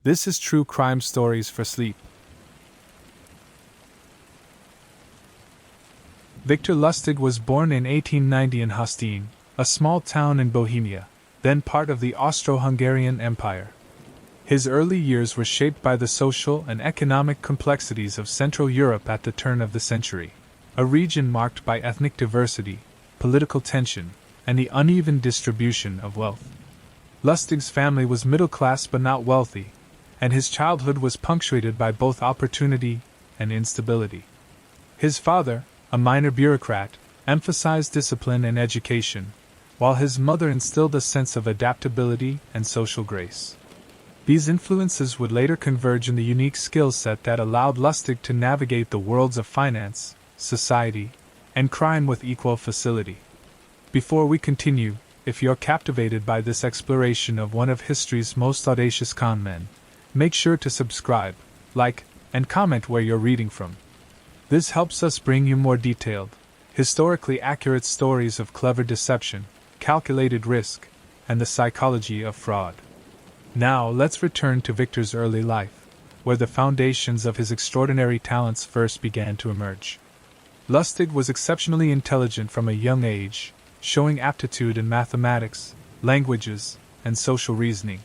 This is True Crime Stories for Sleep. Victor Lustig was born in 1890 in Hostin, a small town in Bohemia, then part of the Austro-Hungarian Empire. His early years were shaped by the social and economic complexities of Central Europe at the turn of the century, a region marked by ethnic diversity, political tension, and the uneven distribution of wealth. Lustig's family was middle class but not wealthy, and his childhood was punctuated by both opportunity and instability. His father, a minor bureaucrat, emphasized discipline and education, while his mother instilled a sense of adaptability and social grace. These influences would later converge in the unique skill set that allowed Lustig to navigate the worlds of finance, society, and crime with equal facility. Before we continue, if you're captivated by this exploration of one of history's most audacious con men, make sure to subscribe, like, and comment where you're reading from. This helps us bring you more detailed, historically accurate stories of clever deception, calculated risk, and the psychology of fraud. Now let's return to Victor's early life, where the foundations of his extraordinary talents first began to emerge. Lustig was exceptionally intelligent from a young age, showing aptitude in mathematics, languages, and social reasoning.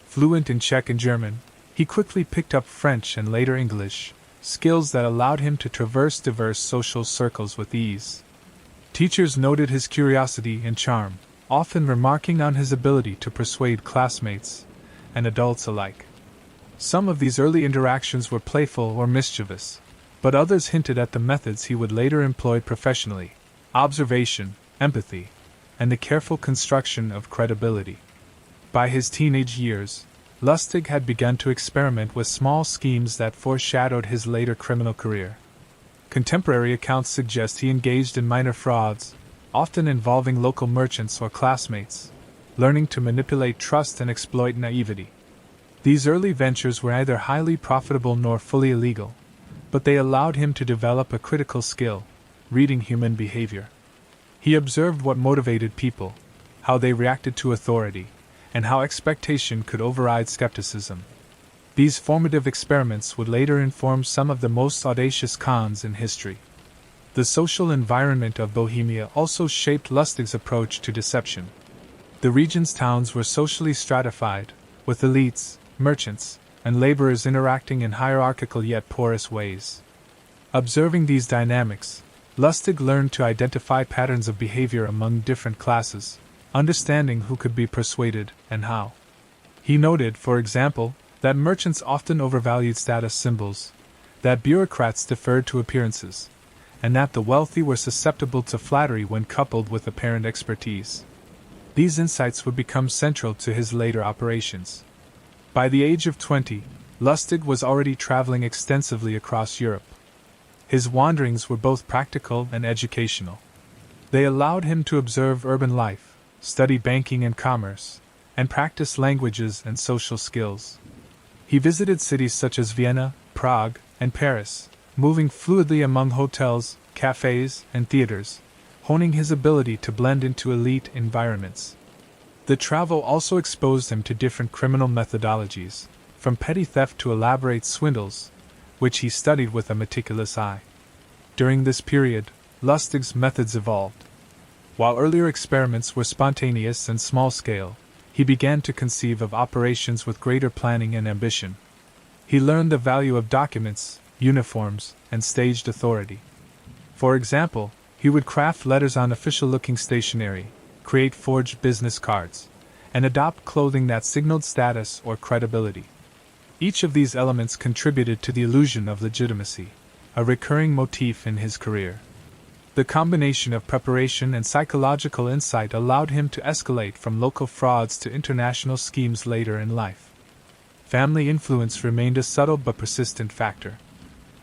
Fluent in Czech and German, he quickly picked up French and later English, skills that allowed him to traverse diverse social circles with ease. Teachers noted his curiosity and charm, often remarking on his ability to persuade classmates and adults alike. Some of these early interactions were playful or mischievous, but others hinted at the methods he would later employ professionally: observation, empathy, and the careful construction of credibility. By his teenage years, Lustig had begun to experiment with small schemes that foreshadowed his later criminal career. Contemporary accounts suggest he engaged in minor frauds, often involving local merchants or classmates, learning to manipulate trust and exploit naivety. These early ventures were neither highly profitable nor fully illegal, but they allowed him to develop a critical skill: reading human behavior. He observed what motivated people, how they reacted to authority, and how expectation could override skepticism. These formative experiments would later inform some of the most audacious cons in history. The social environment of Bohemia also shaped Lustig's approach to deception. The region's towns were socially stratified, with elites, merchants, and laborers interacting in hierarchical yet porous ways. Observing these dynamics, Lustig learned to identify patterns of behavior among different classes, understanding who could be persuaded and how. He noted, for example, that merchants often overvalued status symbols, that bureaucrats deferred to appearances, and that the wealthy were susceptible to flattery when coupled with apparent expertise. These insights would become central to his later operations. By the age of 20, Lustig was already traveling extensively across Europe. His wanderings were both practical and educational. They allowed him to observe urban life, study banking and commerce, and practice languages and social skills. He visited cities such as Vienna, Prague, and Paris, moving fluidly among hotels, cafes, and theaters, honing his ability to blend into elite environments. The travel also exposed him to different criminal methodologies, from petty theft to elaborate swindles, which he studied with a meticulous eye. During this period, Lustig's methods evolved. While earlier experiments were spontaneous and small-scale, he began to conceive of operations with greater planning and ambition. He learned the value of documents, uniforms, and staged authority. For example, he would craft letters on official-looking stationery, create forged business cards, and adopt clothing that signaled status or credibility. Each of these elements contributed to the illusion of legitimacy, a recurring motif in his career. The combination of preparation and psychological insight allowed him to escalate from local frauds to international schemes later in life. Family influence remained a subtle but persistent factor.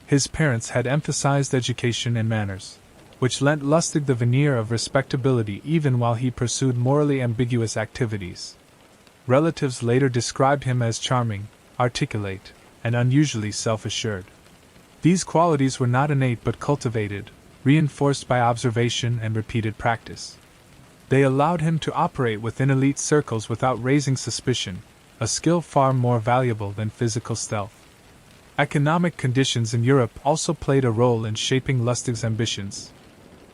His parents had emphasized education and manners, which lent Lustig the veneer of respectability even while he pursued morally ambiguous activities. Relatives later described him as charming, articulate, and unusually self-assured. These qualities were not innate but cultivated, reinforced by observation and repeated practice. They allowed him to operate within elite circles without raising suspicion, a skill far more valuable than physical stealth. Economic conditions in Europe also played a role in shaping Lustig's ambitions.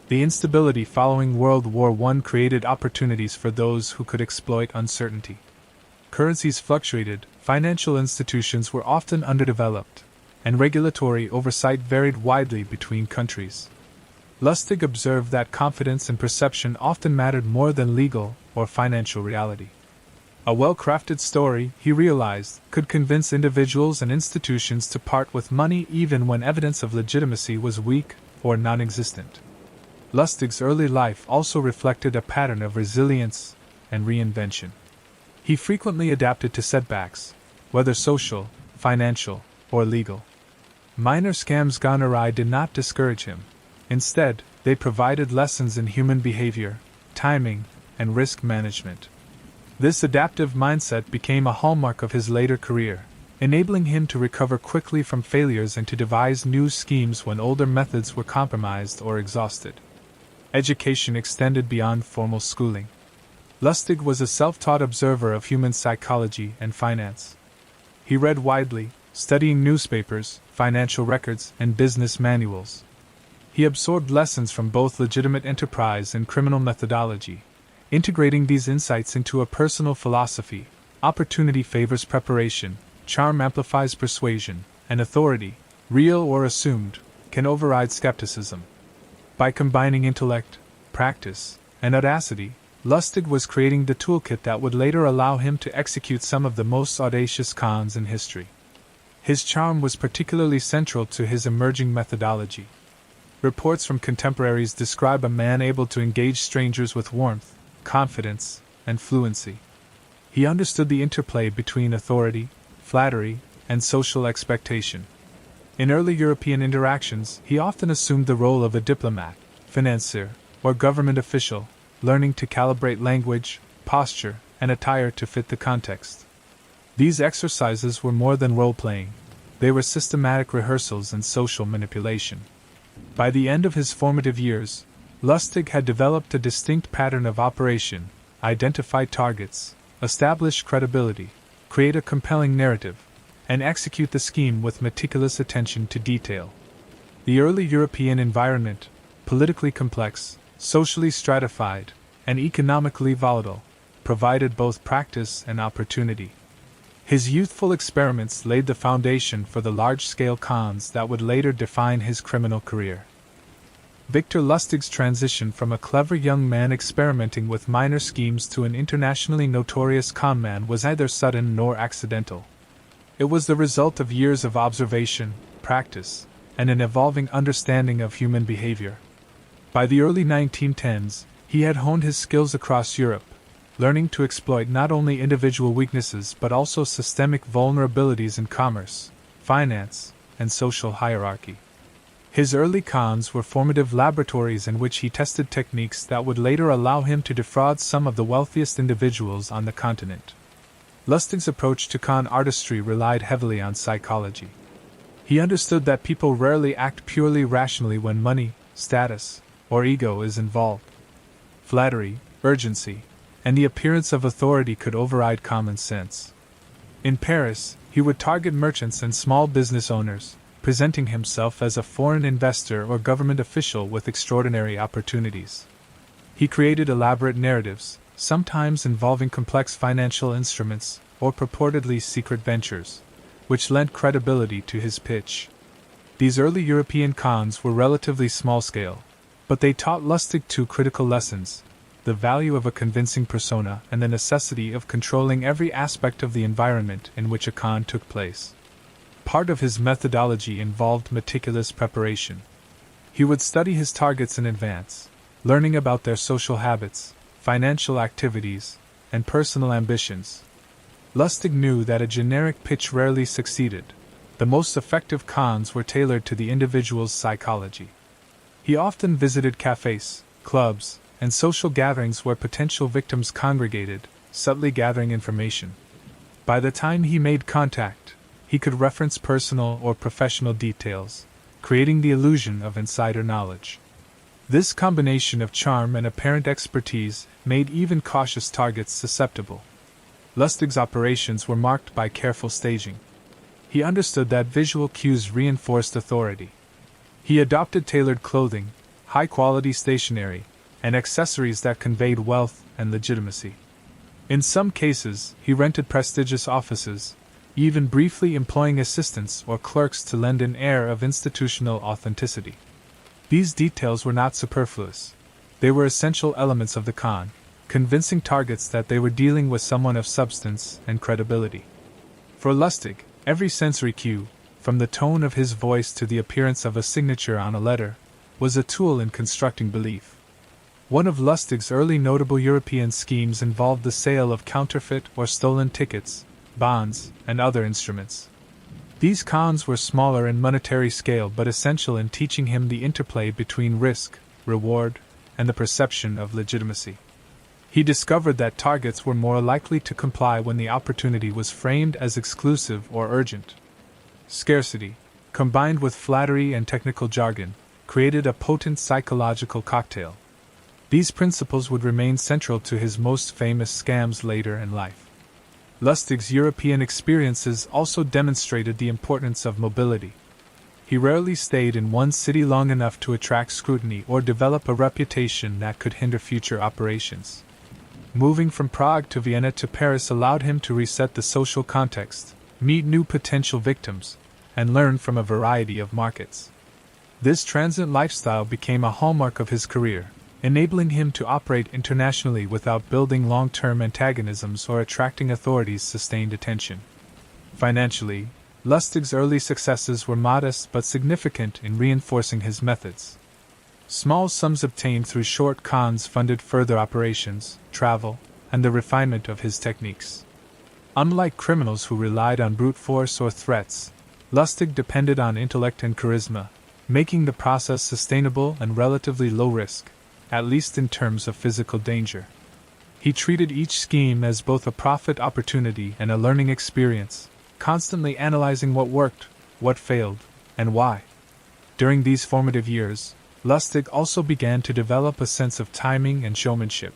The instability following World War I created opportunities for those who could exploit uncertainty. Currencies fluctuated, financial institutions were often underdeveloped, and regulatory oversight varied widely between countries. Lustig observed that confidence and perception often mattered more than legal or financial reality. A well-crafted story, he realized, could convince individuals and institutions to part with money even when evidence of legitimacy was weak or non-existent. Lustig's early life also reflected a pattern of resilience and reinvention. He frequently adapted to setbacks, whether social, financial, or legal. Minor scams gone awry did not discourage him. Instead, they provided lessons in human behavior, timing, and risk management. This adaptive mindset became a hallmark of his later career, enabling him to recover quickly from failures and to devise new schemes when older methods were compromised or exhausted. Education extended beyond formal schooling. Lustig was a self-taught observer of human psychology and finance. He read widely, studying newspapers, financial records, and business manuals. He absorbed lessons from both legitimate enterprise and criminal methodology, integrating these insights into a personal philosophy. Opportunity favors preparation, charm amplifies persuasion, and authority, real or assumed, can override skepticism. By combining intellect, practice, and audacity, Lustig was creating the toolkit that would later allow him to execute some of the most audacious cons in history. His charm was particularly central to his emerging methodology. Reports from contemporaries describe a man able to engage strangers with warmth, confidence, and fluency. He understood the interplay between authority, flattery, and social expectation. In early European interactions, he often assumed the role of a diplomat, financier, or government official, learning to calibrate language, posture, and attire to fit the context. These exercises were more than role-playing. They were systematic rehearsals in social manipulation. By the end of his formative years, Lustig had developed a distinct pattern of operation: identify targets, establish credibility, create a compelling narrative, and execute the scheme with meticulous attention to detail. The early European environment, politically complex, socially stratified, and economically volatile, provided both practice and opportunity. His youthful experiments laid the foundation for the large-scale cons that would later define his criminal career. Victor Lustig's transition from a clever young man experimenting with minor schemes to an internationally notorious conman was neither sudden nor accidental. It was the result of years of observation, practice, and an evolving understanding of human behavior. By the early 1910s, he had honed his skills across Europe, learning to exploit not only individual weaknesses but also systemic vulnerabilities in commerce, finance, and social hierarchy. His early cons were formative laboratories in which he tested techniques that would later allow him to defraud some of the wealthiest individuals on the continent. Lustig's approach to con artistry relied heavily on psychology. He understood that people rarely act purely rationally when money, status, or ego is involved. Flattery, urgency, and the appearance of authority could override common sense. In Paris, he would target merchants and small business owners, presenting himself as a foreign investor or government official with extraordinary opportunities. He created elaborate narratives, sometimes involving complex financial instruments or purportedly secret ventures, which lent credibility to his pitch. These early European cons were relatively small-scale, but they taught Lustig two critical lessons: the value of a convincing persona and the necessity of controlling every aspect of the environment in which a con took place. Part of his methodology involved meticulous preparation. He would study his targets in advance, learning about their social habits, financial activities, and personal ambitions. Lustig knew that a generic pitch rarely succeeded. The most effective cons were tailored to the individual's psychology. He often visited cafes, clubs, and social gatherings where potential victims congregated, subtly gathering information. By the time he made contact, he could reference personal or professional details, creating the illusion of insider knowledge. This combination of charm and apparent expertise made even cautious targets susceptible. Lustig's operations were marked by careful staging. He understood that visual cues reinforced authority. He adopted tailored clothing, high-quality stationery, and accessories that conveyed wealth and legitimacy. In some cases, he rented prestigious offices, even briefly employing assistants or clerks to lend an air of institutional authenticity. These details were not superfluous. They were essential elements of the con, convincing targets that they were dealing with someone of substance and credibility. For Lustig, every sensory cue, from the tone of his voice to the appearance of a signature on a letter, was a tool in constructing belief. One of Lustig's early notable European schemes involved the sale of counterfeit or stolen tickets, bonds, and other instruments. These cons were smaller in monetary scale but essential in teaching him the interplay between risk, reward, and the perception of legitimacy. He discovered that targets were more likely to comply when the opportunity was framed as exclusive or urgent. Scarcity, combined with flattery and technical jargon, created a potent psychological cocktail. These principles would remain central to his most famous scams later in life. Lustig's European experiences also demonstrated the importance of mobility. He rarely stayed in one city long enough to attract scrutiny or develop a reputation that could hinder future operations. Moving from Prague to Vienna to Paris allowed him to reset the social context, meet new potential victims, and learn from a variety of markets. This transient lifestyle became a hallmark of his career, enabling him to operate internationally without building long-term antagonisms or attracting authorities' sustained attention. Financially, Lustig's early successes were modest but significant in reinforcing his methods. Small sums obtained through short cons funded further operations, travel, and the refinement of his techniques. Unlike criminals who relied on brute force or threats, Lustig depended on intellect and charisma, making the process sustainable and relatively low risk, at least in terms of physical danger. He treated each scheme as both a profit opportunity and a learning experience, constantly analyzing what worked, what failed, and why. During these formative years, Lustig also began to develop a sense of timing and showmanship.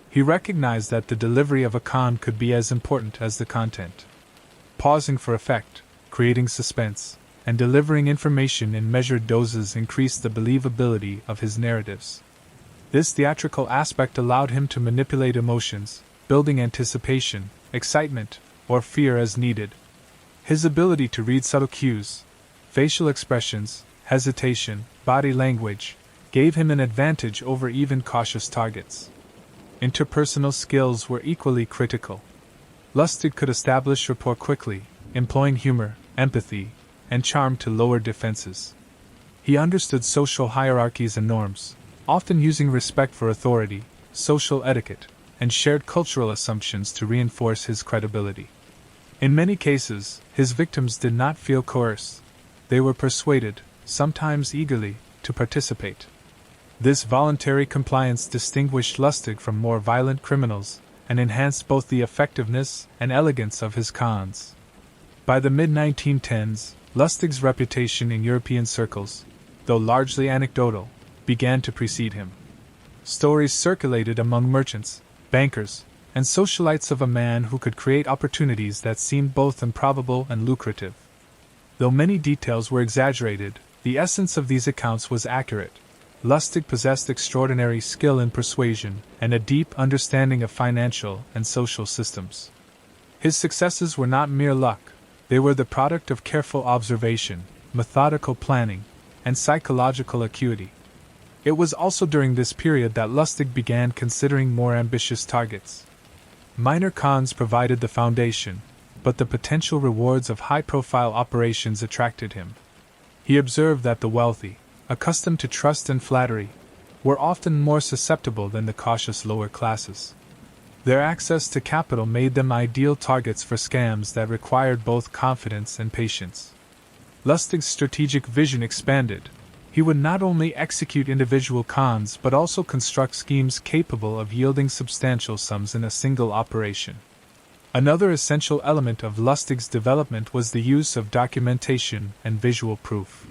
He recognized that the delivery of a con could be as important as the content. Pausing for effect, creating suspense, and delivering information in measured doses increased the believability of his narratives. This theatrical aspect allowed him to manipulate emotions, building anticipation, excitement, or fear as needed. His ability to read subtle cues, facial expressions, hesitation, body language, gave him an advantage over even cautious targets. Interpersonal skills were equally critical. Lustig could establish rapport quickly, employing humor, empathy, and charm to lower defenses. He understood social hierarchies and norms, often using respect for authority, social etiquette, and shared cultural assumptions to reinforce his credibility. In many cases, his victims did not feel coerced. They were persuaded, sometimes eagerly, to participate. This voluntary compliance distinguished Lustig from more violent criminals and enhanced both the effectiveness and elegance of his cons. By the mid-1910s, Lustig's reputation in European circles, though largely anecdotal, began to precede him. Stories circulated among merchants, bankers, and socialites of a man who could create opportunities that seemed both improbable and lucrative. Though many details were exaggerated, the essence of these accounts was accurate. Lustig possessed extraordinary skill in persuasion and a deep understanding of financial and social systems. His successes were not mere luck, they were the product of careful observation, methodical planning, and psychological acuity. It was also during this period that Lustig began considering more ambitious targets. Minor cons provided the foundation, but the potential rewards of high-profile operations attracted him. He observed that the wealthy, accustomed to trust and flattery, were often more susceptible than the cautious lower classes. Their access to capital made them ideal targets for scams that required both confidence and patience. Lustig's strategic vision expanded. He would not only execute individual cons but also construct schemes capable of yielding substantial sums in a single operation. Another essential element of Lustig's development was the use of documentation and visual proof.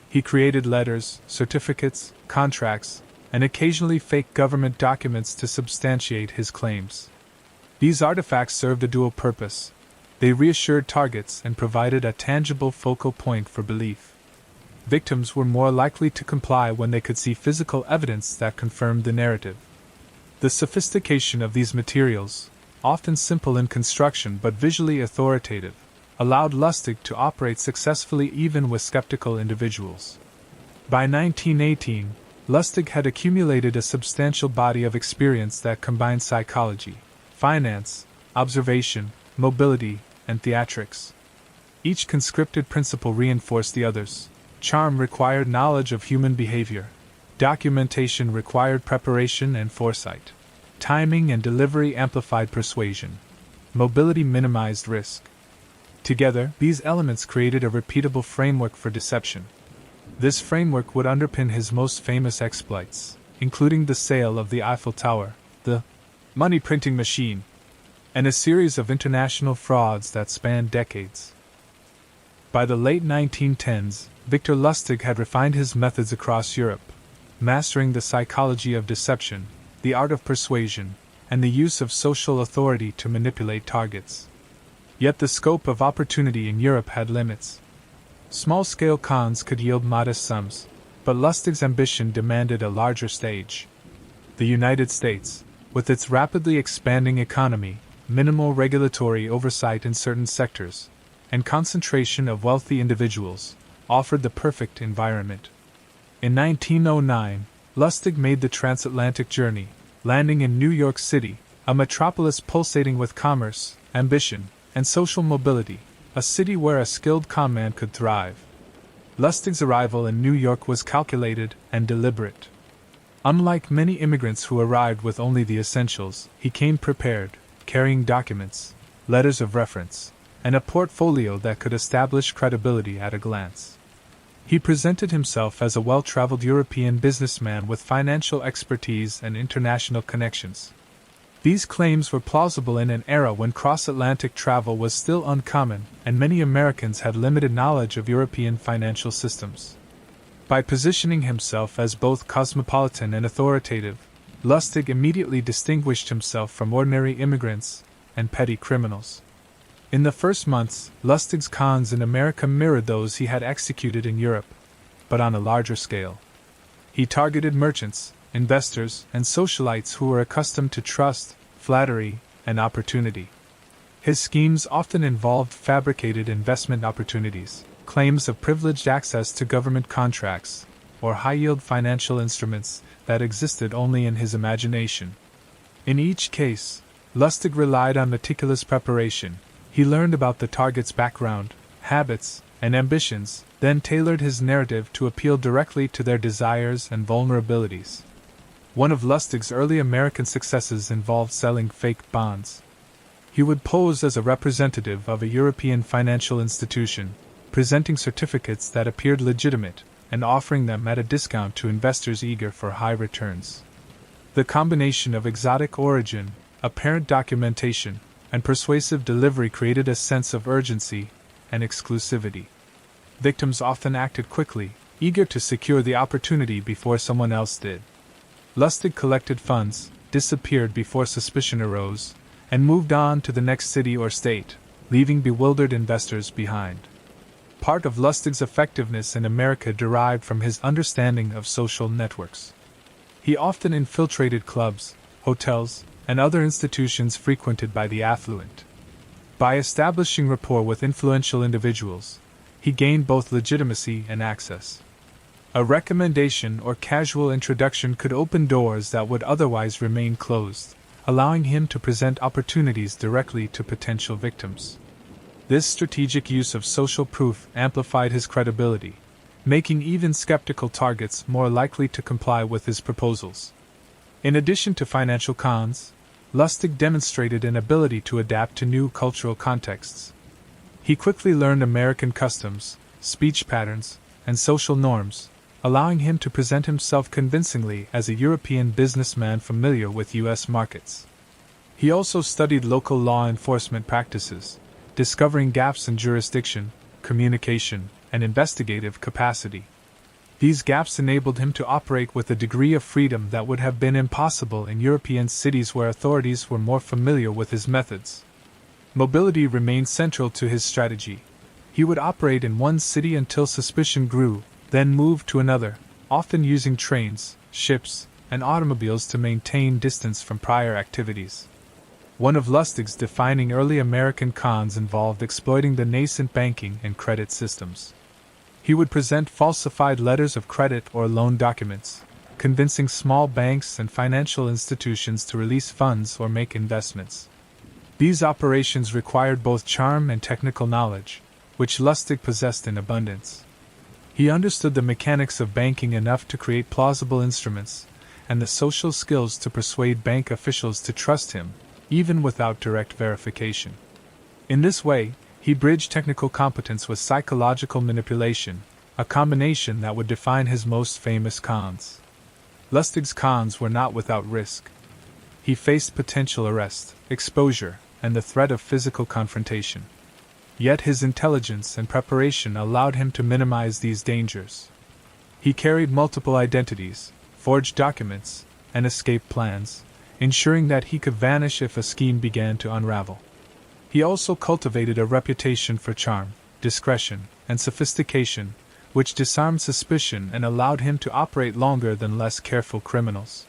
He created letters, certificates, contracts, and occasionally fake government documents to substantiate his claims. These artifacts served a dual purpose. They reassured targets and provided a tangible focal point for belief. Victims were more likely to comply when they could see physical evidence that confirmed the narrative. The sophistication of these materials, often simple in construction but visually authoritative, allowed Lustig to operate successfully even with skeptical individuals. By 1918, Lustig had accumulated a substantial body of experience that combined psychology, finance, observation, mobility, and theatrics. Each conscripted principle reinforced the others. Charm required knowledge of human behavior. Documentation required preparation and foresight. Timing and delivery amplified persuasion. Mobility minimized risk. Together, these elements created a repeatable framework for deception. This framework would underpin his most famous exploits, including the sale of the Eiffel Tower, the money printing machine, and a series of international frauds that spanned decades. By the late 1910s, Victor Lustig had refined his methods across Europe, mastering the psychology of deception, the art of persuasion, and the use of social authority to manipulate targets. Yet the scope of opportunity in Europe had limits. Small-scale cons could yield modest sums, but Lustig's ambition demanded a larger stage. The United States, with its rapidly expanding economy, minimal regulatory oversight in certain sectors, and concentration of wealthy individuals, offered the perfect environment. In 1909, Lustig made the transatlantic journey, landing in New York City, a metropolis pulsating with commerce, ambition, and social mobility, a city where a skilled conman could thrive. Lustig's arrival in New York was calculated and deliberate. Unlike many immigrants who arrived with only the essentials, he came prepared, carrying documents, letters of reference, and a portfolio that could establish credibility at a glance. He presented himself as a well-traveled European businessman with financial expertise and international connections. These claims were plausible in an era when cross-Atlantic travel was still uncommon, and many Americans had limited knowledge of European financial systems. By positioning himself as both cosmopolitan and authoritative, Lustig immediately distinguished himself from ordinary immigrants and petty criminals. In the first months, Lustig's cons in America mirrored those he had executed in Europe, but on a larger scale. He targeted merchants, investors, and socialites who were accustomed to trust, flattery, and opportunity. His schemes often involved fabricated investment opportunities, claims of privileged access to government contracts, or high-yield financial instruments that existed only in his imagination. In each case, Lustig relied on meticulous preparation. He learned about the target's background, habits, and ambitions, then tailored his narrative to appeal directly to their desires and vulnerabilities. One of Lustig's early American successes involved selling fake bonds. He would pose as a representative of a European financial institution, presenting certificates that appeared legitimate, and offering them at a discount to investors eager for high returns. The combination of exotic origin, apparent documentation, and persuasive delivery created a sense of urgency and exclusivity. Victims often acted quickly, eager to secure the opportunity before someone else did. Lustig collected funds, disappeared before suspicion arose, and moved on to the next city or state, leaving bewildered investors behind. Part of Lustig's effectiveness in America derived from his understanding of social networks. He often infiltrated clubs, hotels, and other institutions frequented by the affluent. By establishing rapport with influential individuals, he gained both legitimacy and access. A recommendation or casual introduction could open doors that would otherwise remain closed, allowing him to present opportunities directly to potential victims. This strategic use of social proof amplified his credibility, making even skeptical targets more likely to comply with his proposals. In addition to financial cons, Lustig demonstrated an ability to adapt to new cultural contexts. He quickly learned American customs, speech patterns, and social norms, allowing him to present himself convincingly as a European businessman familiar with U.S. markets. He also studied local law enforcement practices, discovering gaps in jurisdiction, communication, and investigative capacity. These gaps enabled him to operate with a degree of freedom that would have been impossible in European cities where authorities were more familiar with his methods. Mobility remained central to his strategy. He would operate in one city until suspicion grew, then move to another, often using trains, ships, and automobiles to maintain distance from prior activities. One of Lustig's defining early American cons involved exploiting the nascent banking and credit systems. He would present falsified letters of credit or loan documents, convincing small banks and financial institutions to release funds or make investments. These operations required both charm and technical knowledge, which Lustig possessed in abundance. He understood the mechanics of banking enough to create plausible instruments, and the social skills to persuade bank officials to trust him, even without direct verification. In this way, he bridged technical competence with psychological manipulation, a combination that would define his most famous cons. Lustig's cons were not without risk. He faced potential arrest, exposure, and the threat of physical confrontation. Yet his intelligence and preparation allowed him to minimize these dangers. He carried multiple identities, forged documents, and escape plans, ensuring that he could vanish if a scheme began to unravel. He also cultivated a reputation for charm, discretion, and sophistication, which disarmed suspicion and allowed him to operate longer than less careful criminals.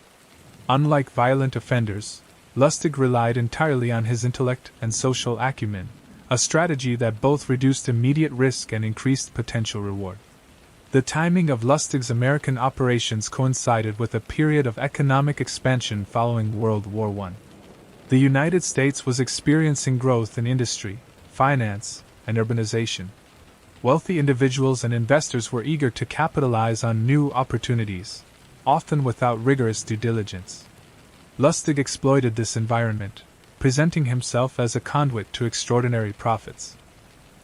Unlike violent offenders, Lustig relied entirely on his intellect and social acumen, a strategy that both reduced immediate risk and increased potential reward. The timing of Lustig's American operations coincided with a period of economic expansion following World War I. The United States was experiencing growth in industry, finance, and urbanization. Wealthy individuals and investors were eager to capitalize on new opportunities, often without rigorous due diligence. Lustig exploited this environment, presenting himself as a conduit to extraordinary profits.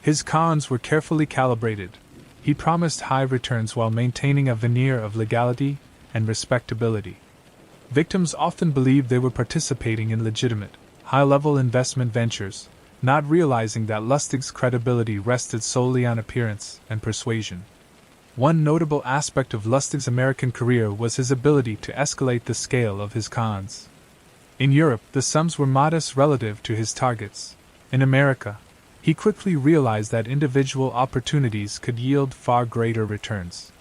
His cons were carefully calibrated. He promised high returns while maintaining a veneer of legality and respectability. Victims often believed they were participating in legitimate, high-level investment ventures, not realizing that Lustig's credibility rested solely on appearance and persuasion. One notable aspect of Lustig's American career was his ability to escalate the scale of his cons. In Europe, the sums were modest relative to his targets. In America, he quickly realized that individual opportunities could yield far greater returns.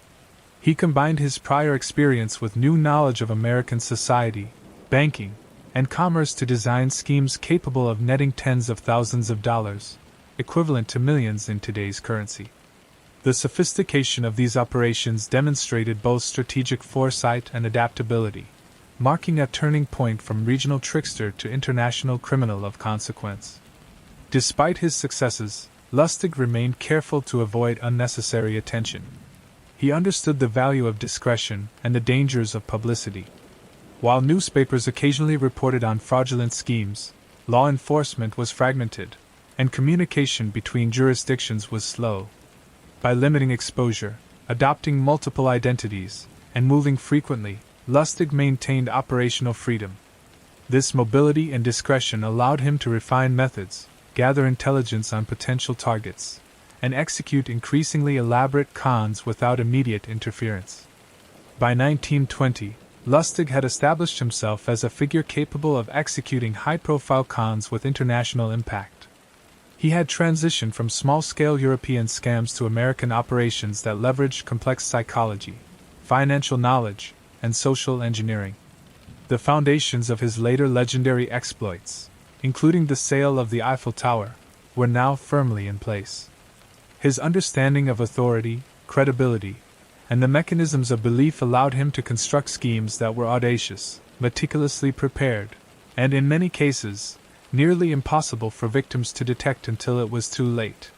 He combined his prior experience with new knowledge of American society, banking, and commerce to design schemes capable of netting tens of thousands of dollars, equivalent to millions in today's currency. The sophistication of these operations demonstrated both strategic foresight and adaptability, marking a turning point from regional trickster to international criminal of consequence. Despite his successes, Lustig remained careful to avoid unnecessary attention. He understood the value of discretion and the dangers of publicity. While newspapers occasionally reported on fraudulent schemes, law enforcement was fragmented, and communication between jurisdictions was slow. By limiting exposure, adopting multiple identities, and moving frequently, Lustig maintained operational freedom. This mobility and discretion allowed him to refine methods, gather intelligence on potential targets, and execute increasingly elaborate cons without immediate interference. By 1920, Lustig had established himself as a figure capable of executing high-profile cons with international impact. He had transitioned from small-scale European scams to American operations that leveraged complex psychology, financial knowledge, and social engineering. The foundations of his later legendary exploits, including the sale of the Eiffel Tower, were now firmly in place. His understanding of authority, credibility, and the mechanisms of belief allowed him to construct schemes that were audacious, meticulously prepared, and in many cases, nearly impossible for victims to detect until it was too late.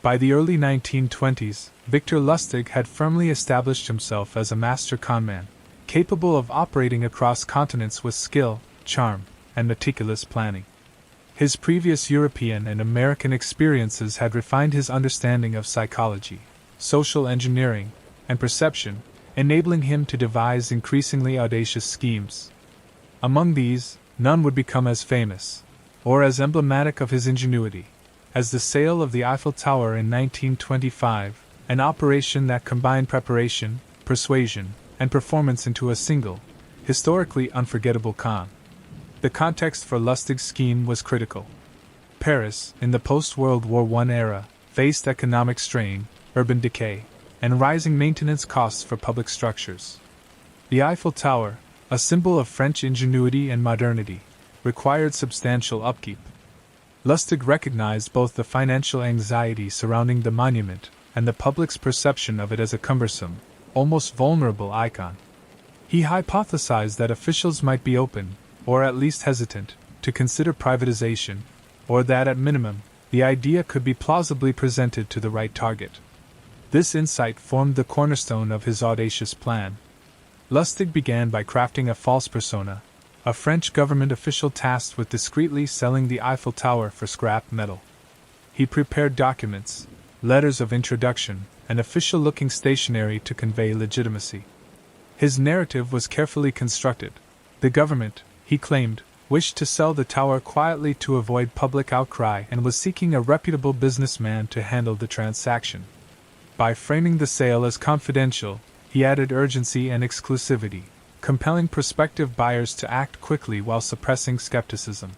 By the early 1920s, Victor Lustig had firmly established himself as a master conman, capable of operating across continents with skill, charm, and meticulous planning. His previous European and American experiences had refined his understanding of psychology, social engineering, and perception, enabling him to devise increasingly audacious schemes. Among these, none would become as famous, or as emblematic of his ingenuity, as the sale of the Eiffel Tower in 1925, an operation that combined preparation, persuasion, and performance into a single, historically unforgettable con. The context for Lustig's scheme was critical. Paris, in the post-World War I era, faced economic strain, urban decay, and rising maintenance costs for public structures. The Eiffel Tower, a symbol of French ingenuity and modernity, required substantial upkeep. Lustig recognized both the financial anxiety surrounding the monument and the public's perception of it as a cumbersome, almost vulnerable icon. He hypothesized that officials might be open, or at least hesitant, to consider privatization, or that at minimum, the idea could be plausibly presented to the right target. This insight formed the cornerstone of his audacious plan. Lustig began by crafting a false persona, a French government official tasked with discreetly selling the Eiffel Tower for scrap metal. He prepared documents, letters of introduction, and official-looking stationery to convey legitimacy. His narrative was carefully constructed. The government, he claimed, wished to sell the tower quietly to avoid public outcry and was seeking a reputable businessman to handle the transaction. By framing the sale as confidential, he added urgency and exclusivity, compelling prospective buyers to act quickly while suppressing skepticism.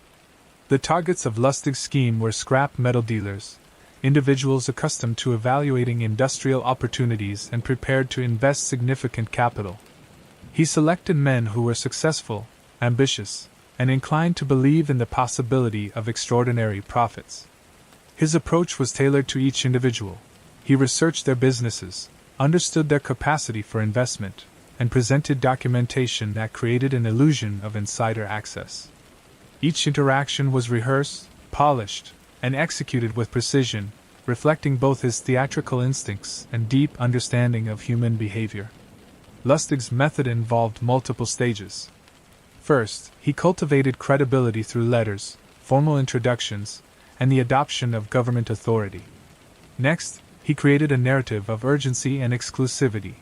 The targets of Lustig's scheme were scrap metal dealers, individuals accustomed to evaluating industrial opportunities and prepared to invest significant capital. He selected men who were successful, ambitious, and inclined to believe in the possibility of extraordinary profits. His approach was tailored to each individual. He researched their businesses, understood their capacity for investment, and presented documentation that created an illusion of insider access. Each interaction was rehearsed, polished, and executed with precision, reflecting both his theatrical instincts and deep understanding of human behavior. Lustig's method involved multiple stages. First, he cultivated credibility through letters, formal introductions, and the adoption of government authority. Next, he created a narrative of urgency and exclusivity,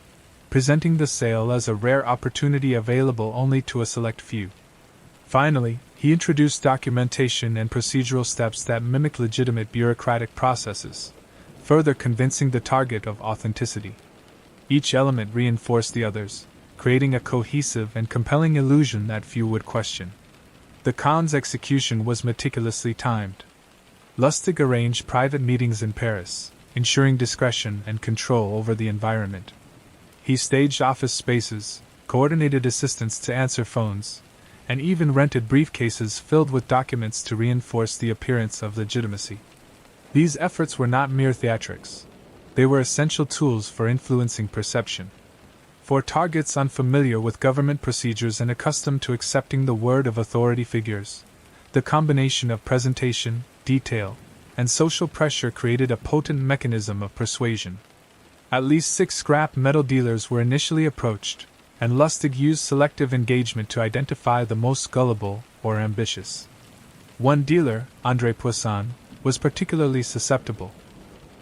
presenting the sale as a rare opportunity available only to a select few. Finally, he introduced documentation and procedural steps that mimic legitimate bureaucratic processes, further convincing the target of authenticity. Each element reinforced the others, creating a cohesive and compelling illusion that few would question. The con's execution was meticulously timed. Lustig arranged private meetings in Paris, ensuring discretion and control over the environment. He staged office spaces, coordinated assistants to answer phones, and even rented briefcases filled with documents to reinforce the appearance of legitimacy. These efforts were not mere theatrics. They were essential tools for influencing perception. For targets unfamiliar with government procedures and accustomed to accepting the word of authority figures, the combination of presentation, detail, and social pressure created a potent mechanism of persuasion. At least 6 scrap metal dealers were initially approached, and Lustig used selective engagement to identify the most gullible or ambitious. One dealer, André Poisson, was particularly susceptible.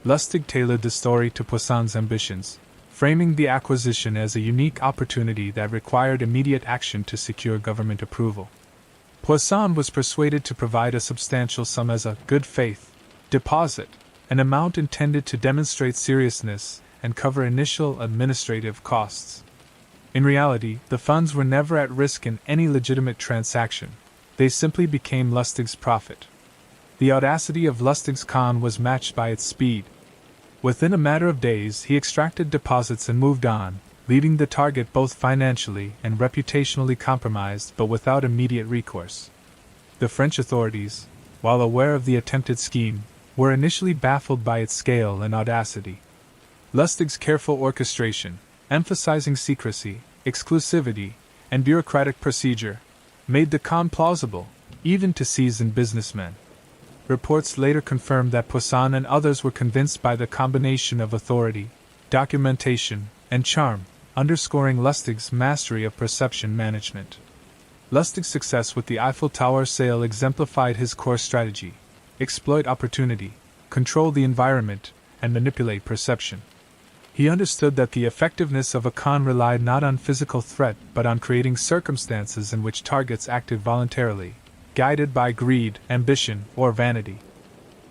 Lustig tailored the story to Poisson's ambitions, framing the acquisition as a unique opportunity that required immediate action to secure government approval. Poisson was persuaded to provide a substantial sum as a good faith deposit, an amount intended to demonstrate seriousness and cover initial administrative costs. In reality, the funds were never at risk in any legitimate transaction. They simply became Lustig's profit. The audacity of Lustig's con was matched by its speed. Within a matter of days, he extracted deposits and moved on, leaving the target both financially and reputationally compromised but without immediate recourse. The French authorities, while aware of the attempted scheme, were initially baffled by its scale and audacity. Lustig's careful orchestration, emphasizing secrecy, exclusivity, and bureaucratic procedure, made the con plausible, even to seasoned businessmen. Reports later confirmed that Poisson and others were convinced by the combination of authority, documentation, and charm, underscoring Lustig's mastery of perception management. Lustig's success with the Eiffel Tower sale exemplified his core strategy: exploit opportunity, control the environment, and manipulate perception. He understood that the effectiveness of a con relied not on physical threat but on creating circumstances in which targets acted voluntarily, guided by greed, ambition, or vanity.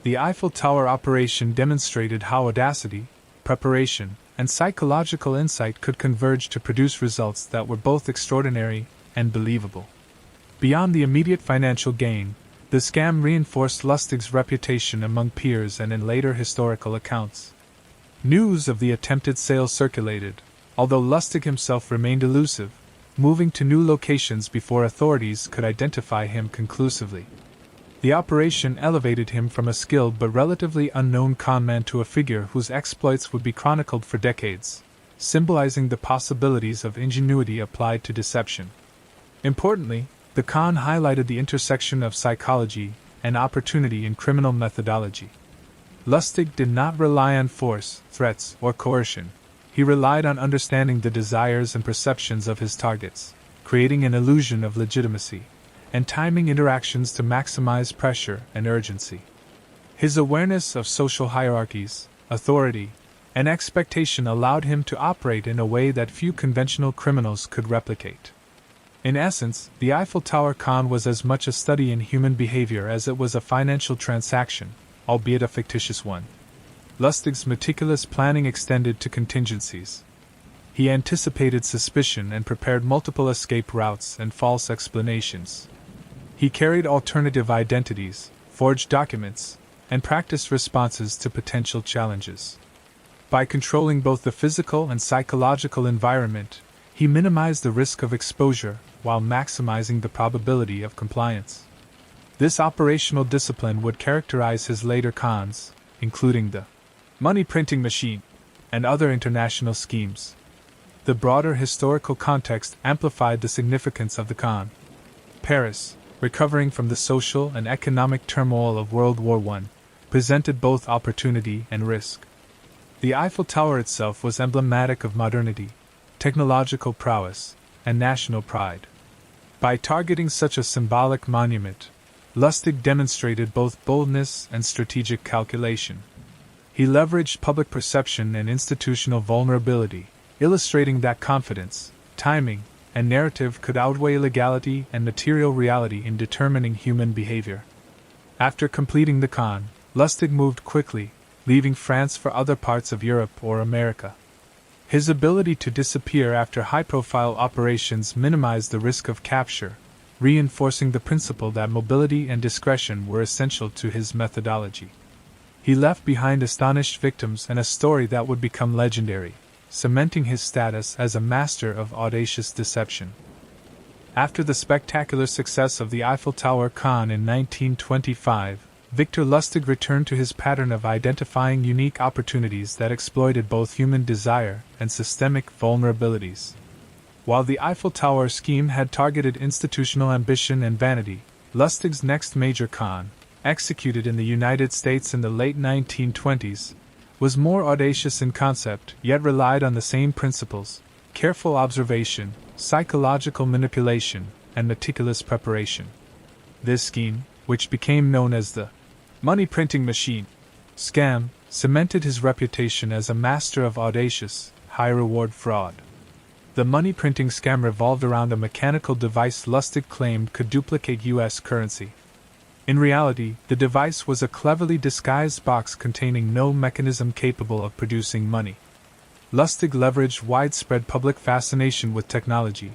The Eiffel Tower operation demonstrated how audacity, preparation, and psychological insight could converge to produce results that were both extraordinary and believable. Beyond the immediate financial gain, the scam reinforced Lustig's reputation among peers and in later historical accounts. News of the attempted sale circulated, although Lustig himself remained elusive, moving to new locations before authorities could identify him conclusively. The operation elevated him from a skilled but relatively unknown conman to a figure whose exploits would be chronicled for decades, symbolizing the possibilities of ingenuity applied to deception. Importantly, the con highlighted the intersection of psychology and opportunity in criminal methodology. Lustig did not rely on force, threats, or coercion. He relied on understanding the desires and perceptions of his targets, creating an illusion of legitimacy, and timing interactions to maximize pressure and urgency. His awareness of social hierarchies, authority, and expectation allowed him to operate in a way that few conventional criminals could replicate. In essence, the Eiffel Tower con was as much a study in human behavior as it was a financial transaction, albeit a fictitious one. Lustig's meticulous planning extended to contingencies. He anticipated suspicion and prepared multiple escape routes and false explanations. He carried alternative identities, forged documents, and practiced responses to potential challenges. By controlling both the physical and psychological environment, he minimized the risk of exposure while maximizing the probability of compliance. This operational discipline would characterize his later cons, including the money printing machine and other international schemes. The broader historical context amplified the significance of the con. Paris, recovering from the social and economic turmoil of World War I, presented both opportunity and risk. The Eiffel Tower itself was emblematic of modernity, technological prowess, and national pride. By targeting such a symbolic monument, Lustig demonstrated both boldness and strategic calculation. He leveraged public perception and institutional vulnerability, illustrating that confidence, timing, and narrative could outweigh legality and material reality in determining human behavior. After completing the con, Lustig moved quickly, leaving France for other parts of Europe or America. His ability to disappear after high-profile operations minimized the risk of capture, reinforcing the principle that mobility and discretion were essential to his methodology. He left behind astonished victims and a story that would become legendary, cementing his status as a master of audacious deception. After the spectacular success of the Eiffel Tower con in 1925, Victor Lustig returned to his pattern of identifying unique opportunities that exploited both human desire and systemic vulnerabilities. While the Eiffel Tower scheme had targeted institutional ambition and vanity, Lustig's next major con, executed in the United States in the late 1920s, was more audacious in concept yet relied on the same principles: careful observation, psychological manipulation, and meticulous preparation. This scheme, which became known as the money printing machine scam, cemented his reputation as a master of audacious, high-reward fraud. The money printing scam revolved around a mechanical device Lustig claimed could duplicate U.S. currency. In reality, the device was a cleverly disguised box containing no mechanism capable of producing money. Lustig leveraged widespread public fascination with technology,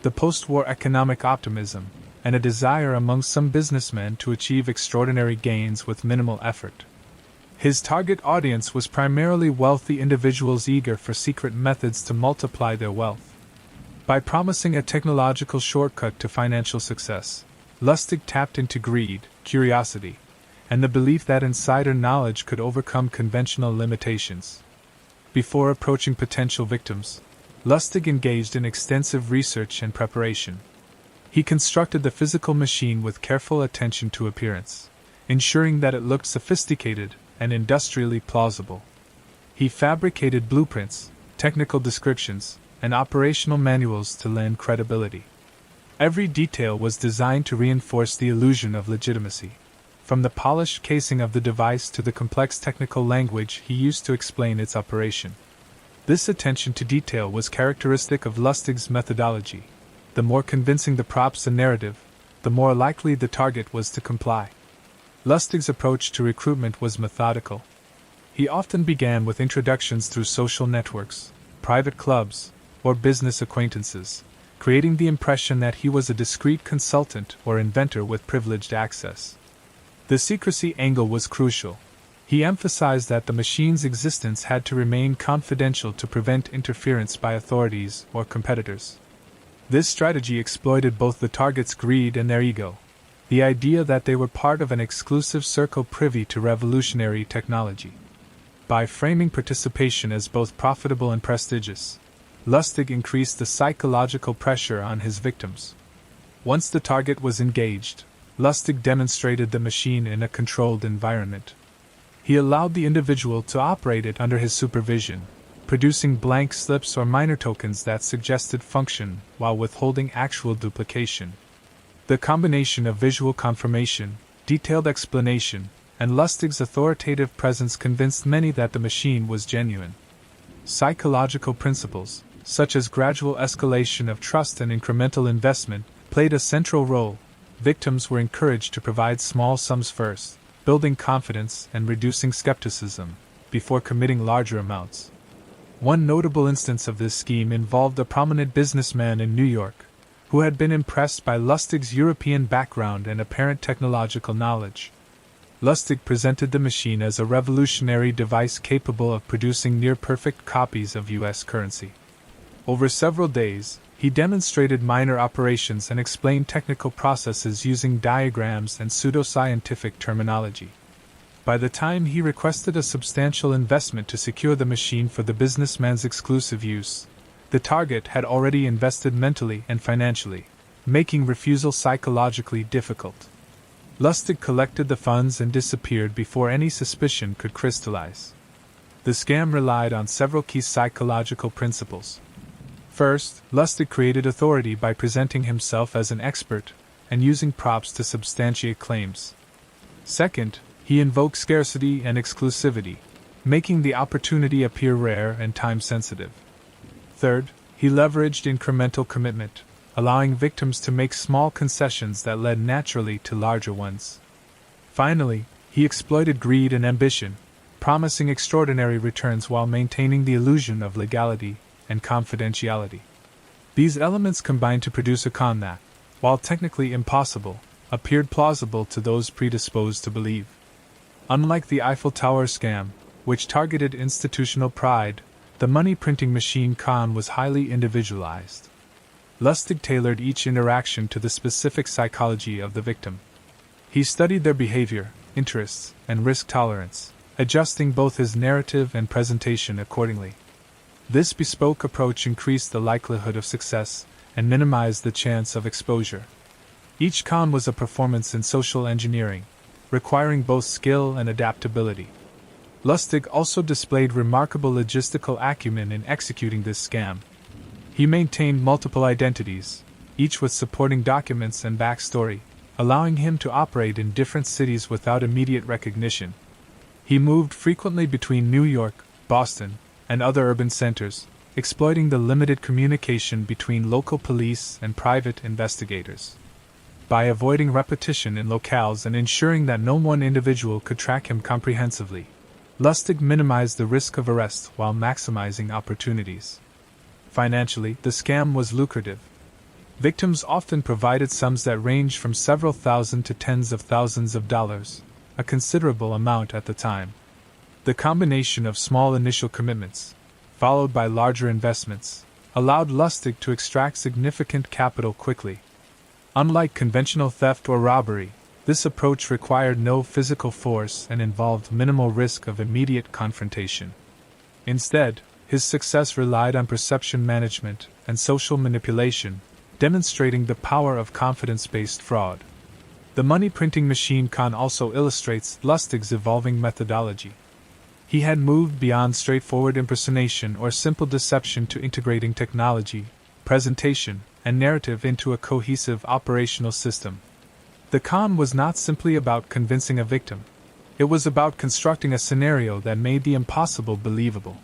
the post-war economic optimism, and a desire among some businessmen to achieve extraordinary gains with minimal effort. His target audience was primarily wealthy individuals eager for secret methods to multiply their wealth. By promising a technological shortcut to financial success, Lustig tapped into greed, curiosity, and the belief that insider knowledge could overcome conventional limitations. Before approaching potential victims, Lustig engaged in extensive research and preparation. He constructed the physical machine with careful attention to appearance, ensuring that it looked sophisticated and industrially plausible. He fabricated blueprints, technical descriptions, and operational manuals to lend credibility. Every detail was designed to reinforce the illusion of legitimacy, from the polished casing of the device to the complex technical language he used to explain its operation. This attention to detail was characteristic of Lustig's methodology. The more convincing the props and narrative, the more likely the target was to comply. Lustig's approach to recruitment was methodical. He He often began with introductions through social networks, private clubs, or business acquaintances, creating the impression that he was a discreet consultant or inventor with privileged access. The secrecy angle was crucial. He emphasized that the machine's existence had to remain confidential to prevent interference by authorities or competitors. This strategy exploited both the target's greed and their ego, the idea that they were part of an exclusive circle privy to revolutionary technology. By framing participation as both profitable and prestigious, Lustig increased the psychological pressure on his victims. Once the target was engaged, Lustig demonstrated the machine in a controlled environment. He allowed the individual to operate it under his supervision, producing blank slips or minor tokens that suggested function while withholding actual duplication. The combination of visual confirmation, detailed explanation, and Lustig's authoritative presence convinced many that the machine was genuine. Psychological principles, such as gradual escalation of trust and incremental investment, played a central role. Victims were encouraged to provide small sums first, building confidence and reducing skepticism, before committing larger amounts. One notable instance of this scheme involved a prominent businessman in New York, who had been impressed by Lustig's European background and apparent technological knowledge. Lustig presented the machine as a revolutionary device capable of producing near-perfect copies of U.S. currency. Over several days, he demonstrated minor operations and explained technical processes using diagrams and pseudoscientific terminology. By the time he requested a substantial investment to secure the machine for the businessman's exclusive use, the target had already invested mentally and financially, making refusal psychologically difficult. Lustig collected the funds and disappeared before any suspicion could crystallize. The scam relied on several key psychological principles. First, Lustig created authority by presenting himself as an expert and using props to substantiate claims. Second, he invoked scarcity and exclusivity, making the opportunity appear rare and time-sensitive. Third, he leveraged incremental commitment, allowing victims to make small concessions that led naturally to larger ones. Finally, he exploited greed and ambition, promising extraordinary returns while maintaining the illusion of legality and confidentiality. These elements combined to produce a con that, while technically impossible, appeared plausible to those predisposed to believe. Unlike the Eiffel Tower scam, which targeted institutional pride, the money-printing machine con was highly individualized. Lustig tailored each interaction to the specific psychology of the victim. He studied their behavior, interests, and risk tolerance, adjusting both his narrative and presentation accordingly. This bespoke approach increased the likelihood of success and minimized the chance of exposure. Each con was a performance in social engineering, requiring both skill and adaptability. Lustig also displayed remarkable logistical acumen in executing this scam. He maintained multiple identities, each with supporting documents and backstory, allowing him to operate in different cities without immediate recognition. He moved frequently between New York, Boston, and other urban centers, exploiting the limited communication between local police and private investigators. By avoiding repetition in locales and ensuring that no one individual could track him comprehensively, Lustig minimized the risk of arrest while maximizing opportunities. Financially, the scam was lucrative. Victims often provided sums that ranged from several thousand to tens of thousands of dollars, a considerable amount at the time. The combination of small initial commitments, followed by larger investments, allowed Lustig to extract significant capital quickly. Unlike conventional theft or robbery, this approach required no physical force and involved minimal risk of immediate confrontation. Instead, his success relied on perception management and social manipulation, demonstrating the power of confidence-based fraud. The money-printing machine con also illustrates Lustig's evolving methodology. He had moved beyond straightforward impersonation or simple deception to integrating technology, presentation, and narrative into a cohesive operational system. The con was not simply about convincing a victim. It was about constructing a scenario that made the impossible believable.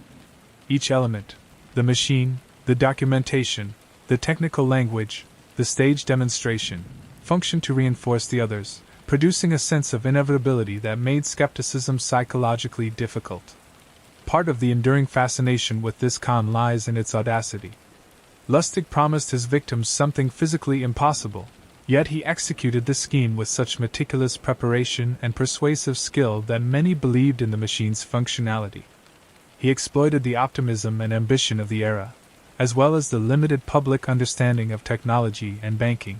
Each element, the machine, the documentation, the technical language, the stage demonstration, functioned to reinforce the others, producing a sense of inevitability that made skepticism psychologically difficult. Part of the enduring fascination with this con lies in its audacity. Lustig promised his victims something physically impossible, yet he executed the scheme with such meticulous preparation and persuasive skill that many believed in the machine's functionality. He exploited the optimism and ambition of the era, as well as the limited public understanding of technology and banking.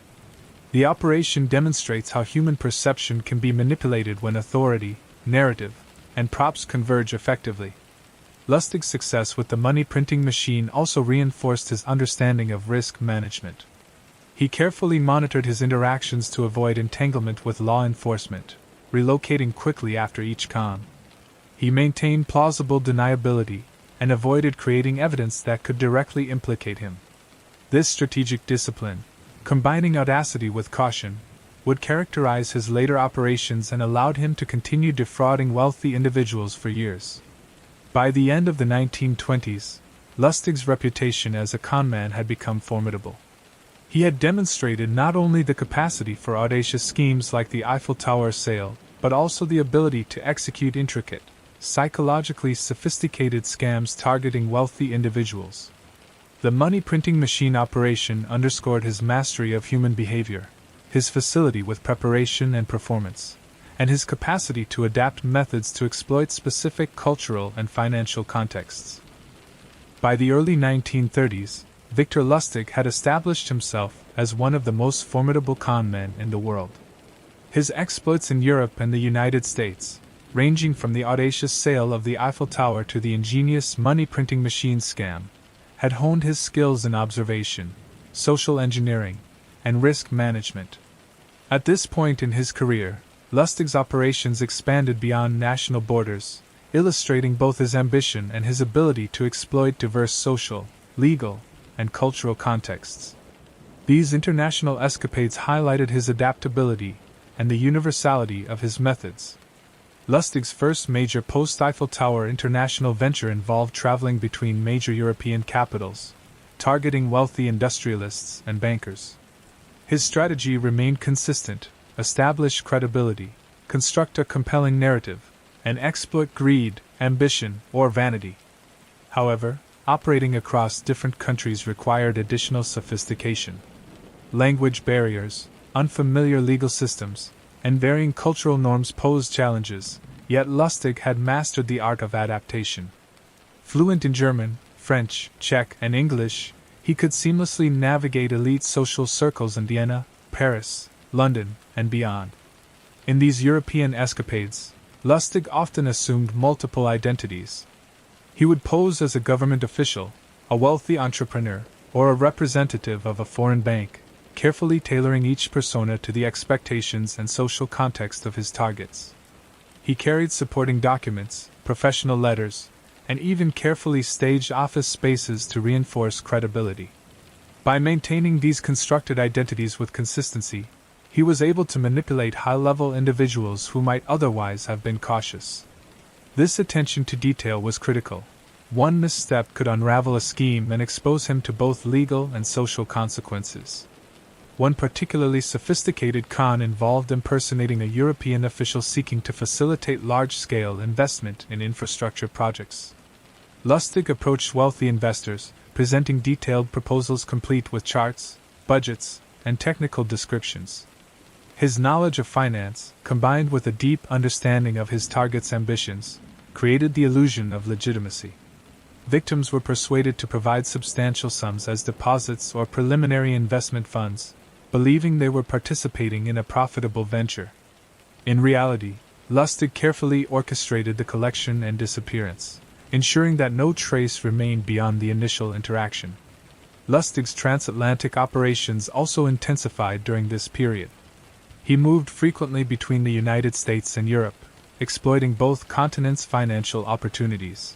The operation demonstrates how human perception can be manipulated when authority, narrative, and props converge effectively. Lustig's success with the money printing machine also reinforced his understanding of risk management. He carefully monitored his interactions to avoid entanglement with law enforcement, relocating quickly after each con. He maintained plausible deniability and avoided creating evidence that could directly implicate him. This strategic discipline, combining audacity with caution, would characterize his later operations and allowed him to continue defrauding wealthy individuals for years. By the end of the 1920s, Lustig's reputation as a conman had become formidable. He had demonstrated not only the capacity for audacious schemes like the Eiffel Tower sale, but also the ability to execute intricate, psychologically sophisticated scams targeting wealthy individuals. The money printing machine operation underscored his mastery of human behavior, his facility with preparation and performance, and his capacity to adapt methods to exploit specific cultural and financial contexts. By the early 1930s, Victor Lustig had established himself as one of the most formidable con men in the world. His exploits in Europe and the United States, ranging from the audacious sale of the Eiffel Tower to the ingenious money-printing machine scam, had honed his skills in observation, social engineering, and risk management. At this point in his career, Lustig's operations expanded beyond national borders, illustrating both his ambition and his ability to exploit diverse social, legal, and cultural contexts. These international escapades highlighted his adaptability and the universality of his methods. Lustig's first major post-Eiffel Tower international venture involved traveling between major European capitals, targeting wealthy industrialists and bankers. His strategy remained consistent: establish credibility, construct a compelling narrative, and exploit greed, ambition, or vanity. However, operating across different countries required additional sophistication. Language barriers, unfamiliar legal systems, and varying cultural norms posed challenges, yet Lustig had mastered the art of adaptation. Fluent in German, French, Czech, and English, he could seamlessly navigate elite social circles in Vienna, Paris, London, and beyond. In these European escapades, Lustig often assumed multiple identities. He would pose as a government official, a wealthy entrepreneur, or a representative of a foreign bank, carefully tailoring each persona to the expectations and social context of his targets. He carried supporting documents, professional letters, and even carefully staged office spaces to reinforce credibility. By maintaining these constructed identities with consistency, he was able to manipulate high-level individuals who might otherwise have been cautious. This attention to detail was critical. One misstep could unravel a scheme and expose him to both legal and social consequences. One particularly sophisticated con involved impersonating a European official seeking to facilitate large-scale investment in infrastructure projects. Lustig approached wealthy investors, presenting detailed proposals complete with charts, budgets, and technical descriptions. His knowledge of finance, combined with a deep understanding of his target's ambitions, created the illusion of legitimacy. Victims were persuaded to provide substantial sums as deposits or preliminary investment funds, believing they were participating in a profitable venture. In reality, Lustig carefully orchestrated the collection and disappearance, ensuring that no trace remained beyond the initial interaction. Lustig's transatlantic operations also intensified during this period. He moved frequently between the United States and Europe, exploiting both continents' financial opportunities.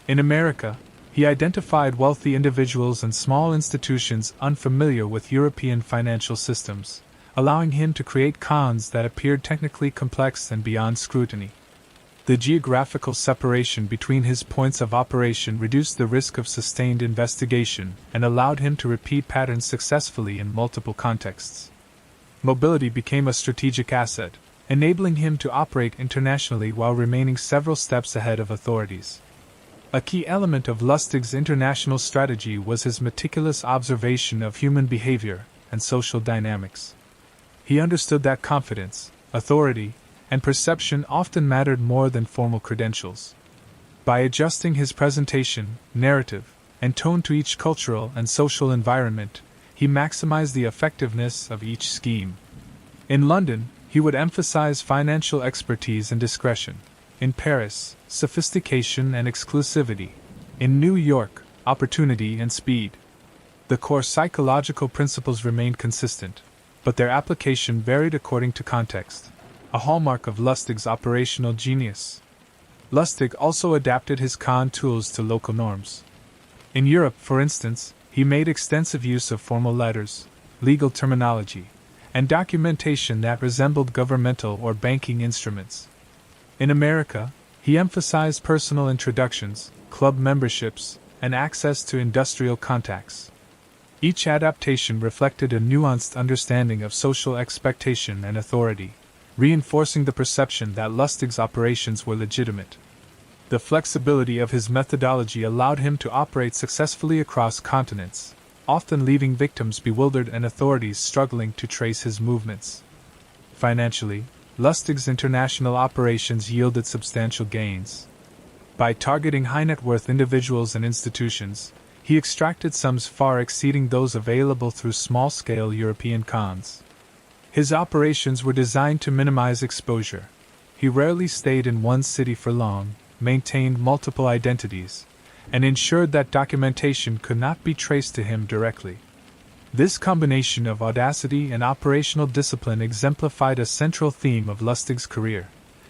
In America, he identified wealthy individuals and small institutions unfamiliar with European financial systems, allowing him to create cons that appeared technically complex and beyond scrutiny. The geographical separation between his points of operation reduced the risk of sustained investigation and allowed him to repeat patterns successfully in multiple contexts. Mobility became a strategic asset, enabling him to operate internationally while remaining several steps ahead of authorities. A key element of Lustig's international strategy was his meticulous observation of human behavior and social dynamics. He understood that confidence, authority, and perception often mattered more than formal credentials. By adjusting his presentation, narrative, and tone to each cultural and social environment, he maximized the effectiveness of each scheme. In London, he would emphasize financial expertise and discretion. In Paris, sophistication and exclusivity. In New York, opportunity and speed. The core psychological principles remained consistent, but their application varied according to context, a hallmark of Lustig's operational genius. Lustig also adapted his con tools to local norms. In Europe, for instance, he made extensive use of formal letters, legal terminology, and documentation that resembled governmental or banking instruments. In America, he emphasized personal introductions, club memberships, and access to industrial contacts. Each adaptation reflected a nuanced understanding of social expectation and authority, reinforcing the perception that Lustig's operations were legitimate. The flexibility of his methodology allowed him to operate successfully across continents, often leaving victims bewildered and authorities struggling to trace his movements. Financially, Lustig's international operations yielded substantial gains. By targeting high-net-worth individuals and institutions, he extracted sums far exceeding those available through small-scale European cons. His operations were designed to minimize exposure. He rarely stayed in one city for long, maintained multiple identities, and ensured that documentation could not be traced to him directly. This combination of audacity and operational discipline exemplified a central theme of Lustig's career: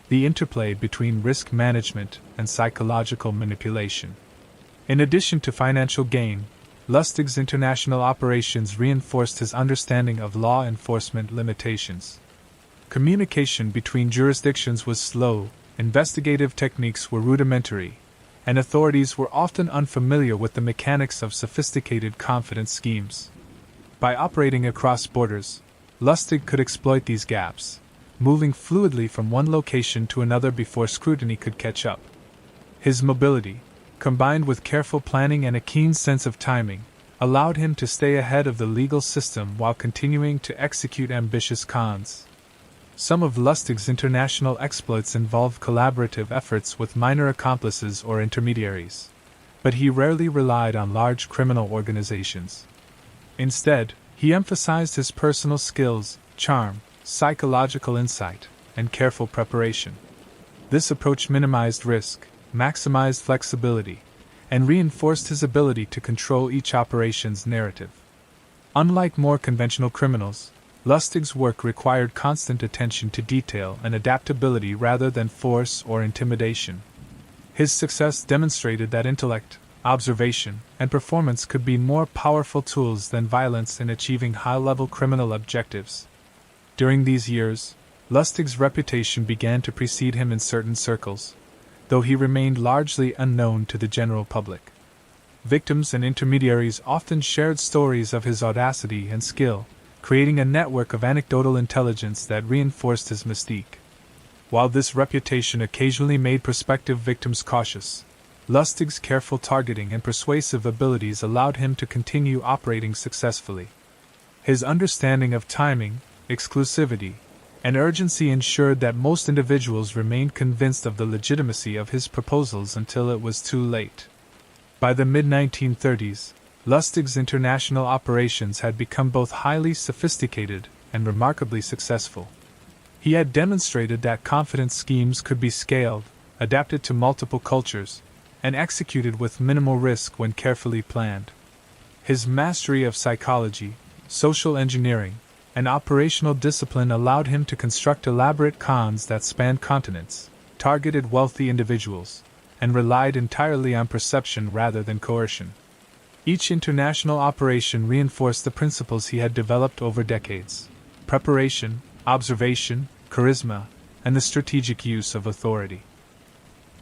the interplay between risk management and psychological manipulation. In addition to financial gain, Lustig's international operations reinforced his understanding of law enforcement limitations. Communication between jurisdictions was slow, investigative techniques were rudimentary, and authorities were often unfamiliar with the mechanics of sophisticated confidence schemes. By operating across borders, Lustig could exploit these gaps, moving fluidly from one location to another before scrutiny could catch up. His mobility, combined with careful planning and a keen sense of timing, allowed him to stay ahead of the legal system while continuing to execute ambitious cons. Some of Lustig's international exploits involved collaborative efforts with minor accomplices or intermediaries, but he rarely relied on large criminal organizations. Instead, he emphasized his personal skills, charm, psychological insight, and careful preparation. This approach minimized risk, maximized flexibility, and reinforced his ability to control each operation's narrative. Unlike more conventional criminals, Lustig's work required constant attention to detail and adaptability rather than force or intimidation. His success demonstrated that intellect, observation, and performance could be more powerful tools than violence in achieving high-level criminal objectives. During these years, Lustig's reputation began to precede him in certain circles, though he remained largely unknown to the general public. Victims and intermediaries often shared stories of his audacity and skill, creating a network of anecdotal intelligence that reinforced his mystique. While this reputation occasionally made prospective victims cautious, Lustig's careful targeting and persuasive abilities allowed him to continue operating successfully. His understanding of timing, exclusivity, and urgency ensured that most individuals remained convinced of the legitimacy of his proposals until it was too late. By the mid-1930s, Lustig's international operations had become both highly sophisticated and remarkably successful. He had demonstrated that confidence schemes could be scaled, adapted to multiple cultures, and executed with minimal risk when carefully planned. His mastery of psychology, social engineering, and operational discipline allowed him to construct elaborate cons that spanned continents, targeted wealthy individuals, and relied entirely on perception rather than coercion. Each international operation reinforced the principles he had developed over decades: preparation, observation, charisma, and the strategic use of authority.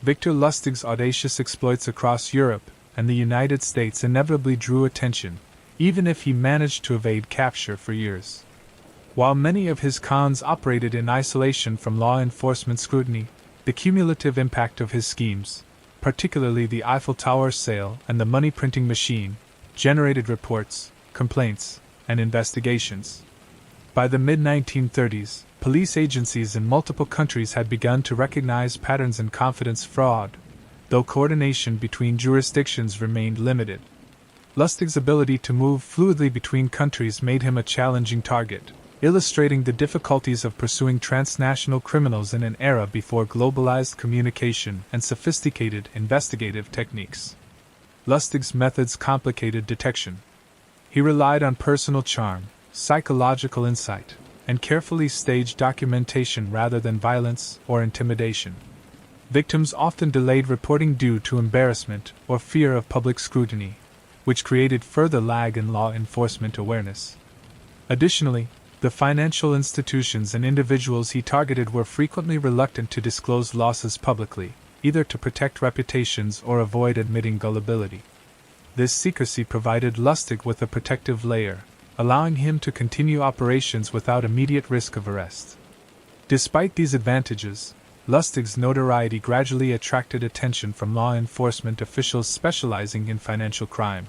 Victor Lustig's audacious exploits across Europe and the United States inevitably drew attention, even if he managed to evade capture for years. While many of his cons operated in isolation from law enforcement scrutiny, the cumulative impact of his schemes, particularly the Eiffel Tower sale and the money printing machine, generated reports, complaints, and investigations. By the mid-1930s, police agencies in multiple countries had begun to recognize patterns in confidence fraud, though coordination between jurisdictions remained limited. Lustig's ability to move fluidly between countries made him a challenging target, illustrating the difficulties of pursuing transnational criminals in an era before globalized communication and sophisticated investigative techniques. Lustig's methods complicated detection. He relied on personal charm, psychological insight, and carefully staged documentation rather than violence or intimidation. Victims often delayed reporting due to embarrassment or fear of public scrutiny, which created further lag in law enforcement awareness. Additionally, the financial institutions and individuals he targeted were frequently reluctant to disclose losses publicly, either to protect reputations or avoid admitting gullibility. This secrecy provided Lustig with a protective layer, allowing him to continue operations without immediate risk of arrest. Despite these advantages, Lustig's notoriety gradually attracted attention from law enforcement officials specializing in financial crime.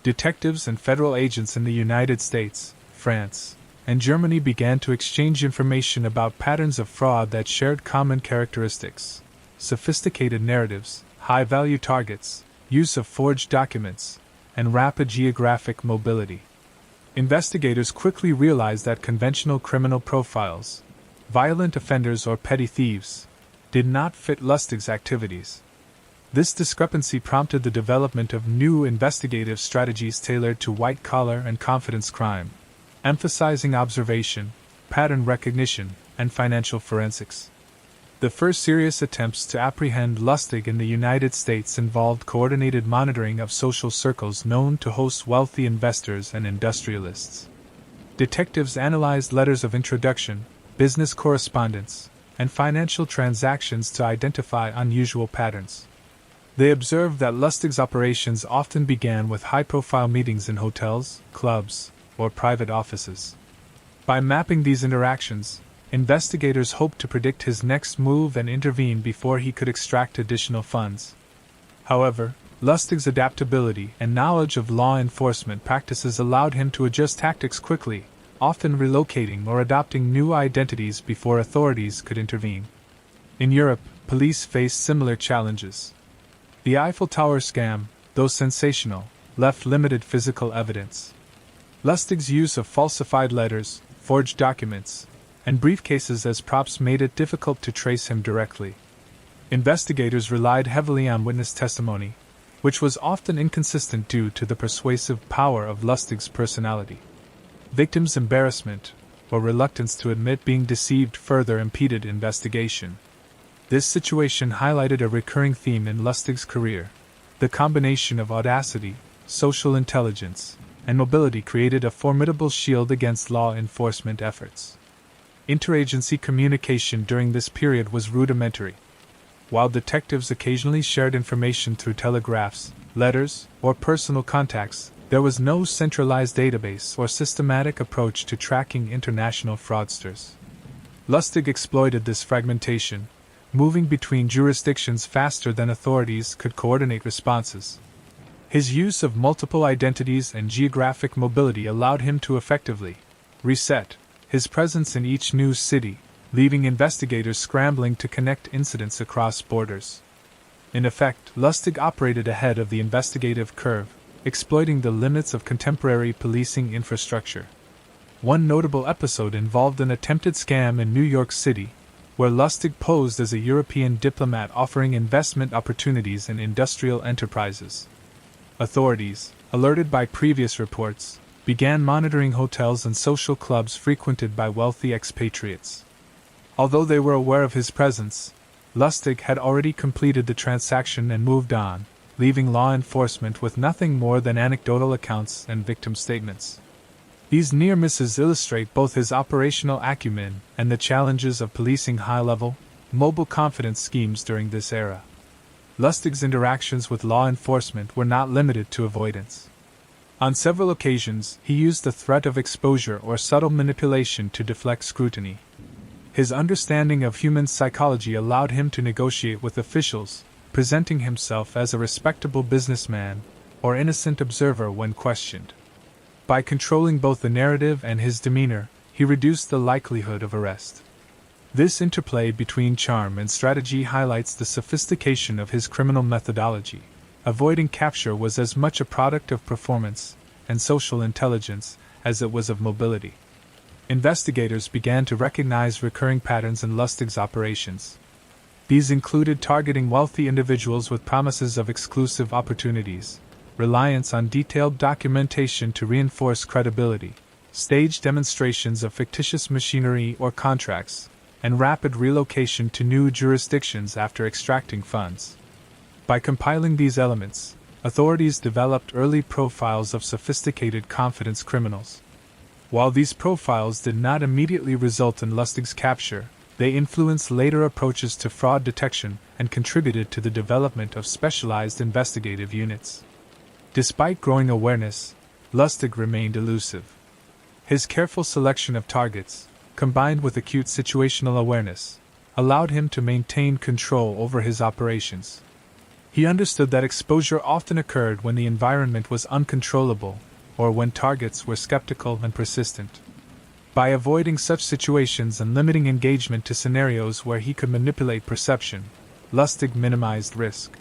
Detectives and federal agents in the United States, France, and Germany began to exchange information about patterns of fraud that shared common characteristics: sophisticated narratives, high-value targets, use of forged documents, and rapid geographic mobility. Investigators quickly realized that conventional criminal profiles, violent offenders or petty thieves, did not fit Lustig's activities. This discrepancy prompted the development of new investigative strategies tailored to white-collar and confidence crime, emphasizing observation, pattern recognition, and financial forensics. The first serious attempts to apprehend Lustig in the United States involved coordinated monitoring of social circles known to host wealthy investors and industrialists. Detectives analyzed letters of introduction, business correspondence, and financial transactions to identify unusual patterns. They observed that Lustig's operations often began with high-profile meetings in hotels, clubs, or private offices. By mapping these interactions, investigators hoped to predict his next move and intervene before he could extract additional funds. However, Lustig's adaptability and knowledge of law enforcement practices allowed him to adjust tactics quickly, often relocating or adopting new identities before authorities could intervene. In Europe, police faced similar challenges. The Eiffel Tower scam, though sensational, left limited physical evidence. Lustig's use of falsified letters, forged documents, and briefcases as props made it difficult to trace him directly. Investigators relied heavily on witness testimony, which was often inconsistent due to the persuasive power of Lustig's personality. Victims' embarrassment, or reluctance to admit being deceived, further impeded investigation. This situation highlighted a recurring theme in Lustig's career. The combination of audacity, social intelligence, and mobility created a formidable shield against law enforcement efforts. Interagency communication during this period was rudimentary. While detectives occasionally shared information through telegraphs, letters, or personal contacts, there was no centralized database or systematic approach to tracking international fraudsters. Lustig exploited this fragmentation, moving between jurisdictions faster than authorities could coordinate responses. His use of multiple identities and geographic mobility allowed him to effectively reset his presence in each new city, leaving investigators scrambling to connect incidents across borders. In effect, Lustig operated ahead of the investigative curve, exploiting the limits of contemporary policing infrastructure. One notable episode involved an attempted scam in New York City, where Lustig posed as a European diplomat offering investment opportunities in industrial enterprises. Authorities, alerted by previous reports, began monitoring hotels and social clubs frequented by wealthy expatriates. Although they were aware of his presence, Lustig had already completed the transaction and moved on, leaving law enforcement with nothing more than anecdotal accounts and victim statements. These near misses illustrate both his operational acumen and the challenges of policing high-level, mobile confidence schemes during this era. Lustig's interactions with law enforcement were not limited to avoidance. On several occasions, he used the threat of exposure or subtle manipulation to deflect scrutiny. His understanding of human psychology allowed him to negotiate with officials, presenting himself as a respectable businessman or innocent observer when questioned. By controlling both the narrative and his demeanor, he reduced the likelihood of arrest. This interplay between charm and strategy highlights the sophistication of his criminal methodology. Avoiding capture was as much a product of performance and social intelligence as it was of mobility. Investigators began to recognize recurring patterns in Lustig's operations. These included targeting wealthy individuals with promises of exclusive opportunities, reliance on detailed documentation to reinforce credibility, staged demonstrations of fictitious machinery or contracts, and rapid relocation to new jurisdictions after extracting funds. By compiling these elements, authorities developed early profiles of sophisticated confidence criminals. While these profiles did not immediately result in Lustig's capture, they influenced later approaches to fraud detection and contributed to the development of specialized investigative units. Despite growing awareness, Lustig remained elusive. His careful selection of targets, combined with acute situational awareness, allowed him to maintain control over his operations. He understood that exposure often occurred when the environment was uncontrollable, or when targets were skeptical and persistent. By avoiding such situations and limiting engagement to scenarios where he could manipulate perception, Lustig minimized risk.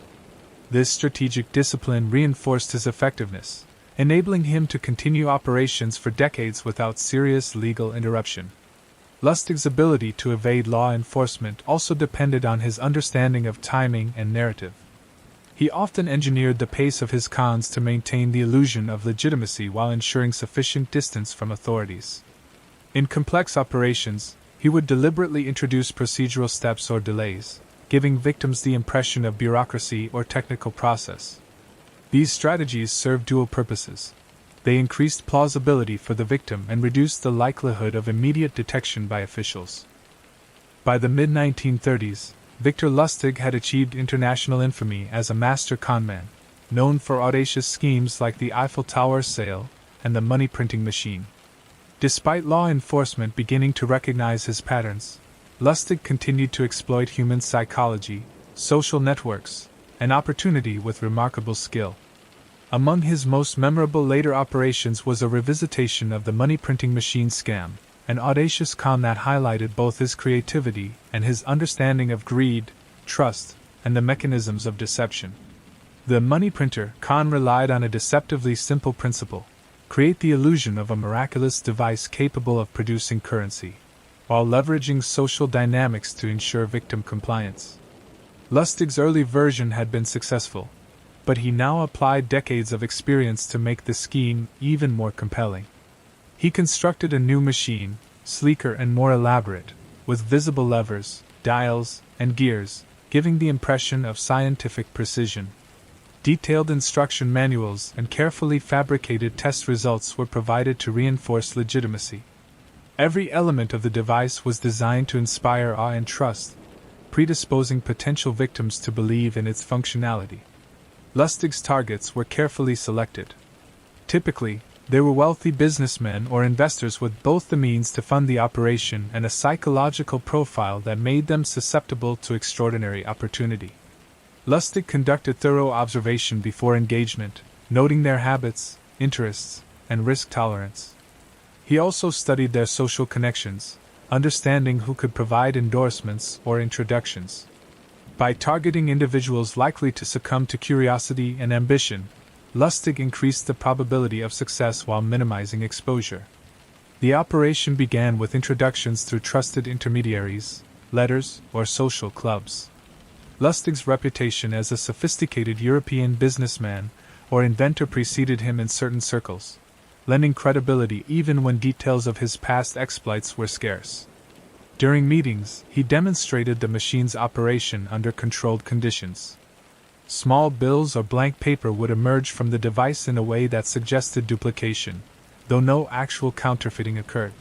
This strategic discipline reinforced his effectiveness, enabling him to continue operations for decades without serious legal interruption. Lustig's ability to evade law enforcement also depended on his understanding of timing and narrative. He often engineered the pace of his cons to maintain the illusion of legitimacy while ensuring sufficient distance from authorities. In complex operations, he would deliberately introduce procedural steps or delays, giving victims the impression of bureaucracy or technical process. These strategies served dual purposes. They increased plausibility for the victim and reduced the likelihood of immediate detection by officials. By the mid-1930s, Victor Lustig had achieved international infamy as a master conman, known for audacious schemes like the Eiffel Tower sale and the money printing machine. Despite law enforcement beginning to recognize his patterns, Lustig continued to exploit human psychology, social networks, and opportunity with remarkable skill. Among his most memorable later operations was a revisitation of the money printing machine scam, an audacious con that highlighted both his creativity and his understanding of greed, trust, and the mechanisms of deception. The money printer con relied on a deceptively simple principle: create the illusion of a miraculous device capable of producing currency, while leveraging social dynamics to ensure victim compliance. Lustig's early version had been successful, but he now applied decades of experience to make the scheme even more compelling. He constructed a new machine, sleeker and more elaborate, with visible levers, dials, and gears, giving the impression of scientific precision. Detailed instruction manuals and carefully fabricated test results were provided to reinforce legitimacy. Every element of the device was designed to inspire awe and trust, predisposing potential victims to believe in its functionality. Lustig's targets were carefully selected. Typically, they were wealthy businessmen or investors with both the means to fund the operation and a psychological profile that made them susceptible to extraordinary opportunity. Lustig conducted thorough observation before engagement, noting their habits, interests, and risk tolerance. He also studied their social connections, understanding who could provide endorsements or introductions. By targeting individuals likely to succumb to curiosity and ambition, Lustig increased the probability of success while minimizing exposure. The operation began with introductions through trusted intermediaries, letters, or social clubs. Lustig's reputation as a sophisticated European businessman or inventor preceded him in certain circles, lending credibility even when details of his past exploits were scarce. During meetings, he demonstrated the machine's operation under controlled conditions. Small bills or blank paper would emerge from the device in a way that suggested duplication, though no actual counterfeiting occurred.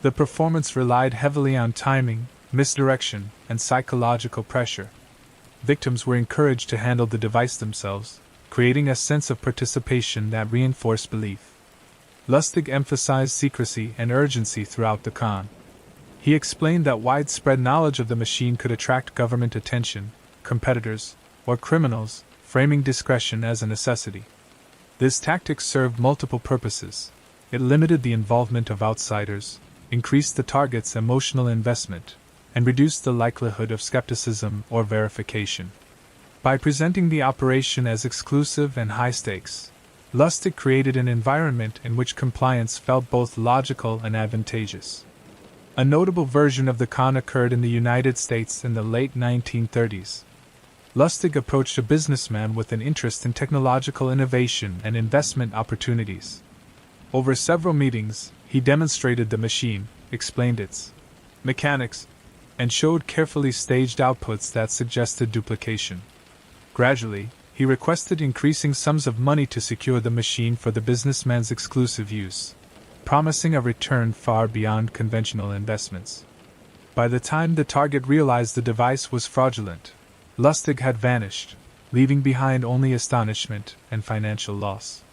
The performance relied heavily on timing, misdirection, and psychological pressure. Victims were encouraged to handle the device themselves, creating a sense of participation that reinforced belief. Lustig emphasized secrecy and urgency throughout the con. He explained that widespread knowledge of the machine could attract government attention, competitors, or criminals, framing discretion as a necessity. This tactic served multiple purposes. It limited the involvement of outsiders, increased the target's emotional investment, and reduced the likelihood of skepticism or verification. By presenting the operation as exclusive and high stakes, Lustig created an environment in which compliance felt both logical and advantageous. A notable version of the con occurred in the United States in the late 1930s. Lustig approached a businessman with an interest in technological innovation and investment opportunities. Over several meetings, he demonstrated the machine, explained its mechanics, and showed carefully staged outputs that suggested duplication. Gradually, he requested increasing sums of money to secure the machine for the businessman's exclusive use, promising a return far beyond conventional investments. By the time the target realized the device was fraudulent, Lustig had vanished, leaving behind only astonishment and financial loss.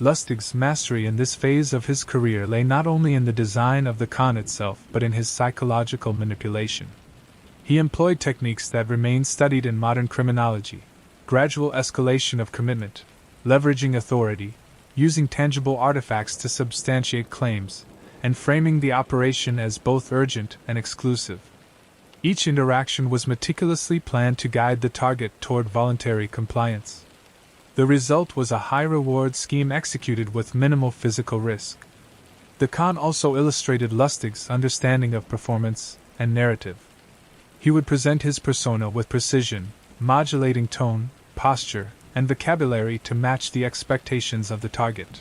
Lustig's mastery in this phase of his career lay not only in the design of the con itself but in his psychological manipulation. He employed techniques that remain studied in modern criminology: gradual escalation of commitment, leveraging authority, using tangible artifacts to substantiate claims, and framing the operation as both urgent and exclusive. Each interaction was meticulously planned to guide the target toward voluntary compliance. The result was a high-reward scheme executed with minimal physical risk. The con also illustrated Lustig's understanding of performance and narrative. He would present his persona with precision, modulating tone, posture, and vocabulary to match the expectations of the target.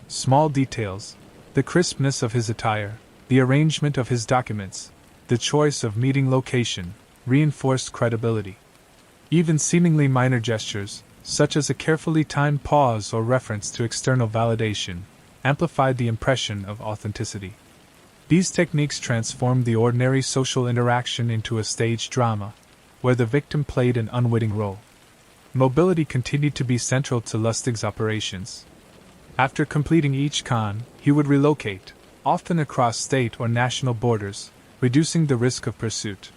Small details, the crispness of his attire, the arrangement of his documents, the choice of meeting location, reinforced credibility. Even seemingly minor gestures, such as a carefully timed pause or reference to external validation, amplified the impression of authenticity. These techniques transformed the ordinary social interaction into a staged drama, where the victim played an unwitting role. Mobility continued to be central to Lustig's operations. After completing each con, he would relocate, often across state or national borders, reducing the risk of pursuit.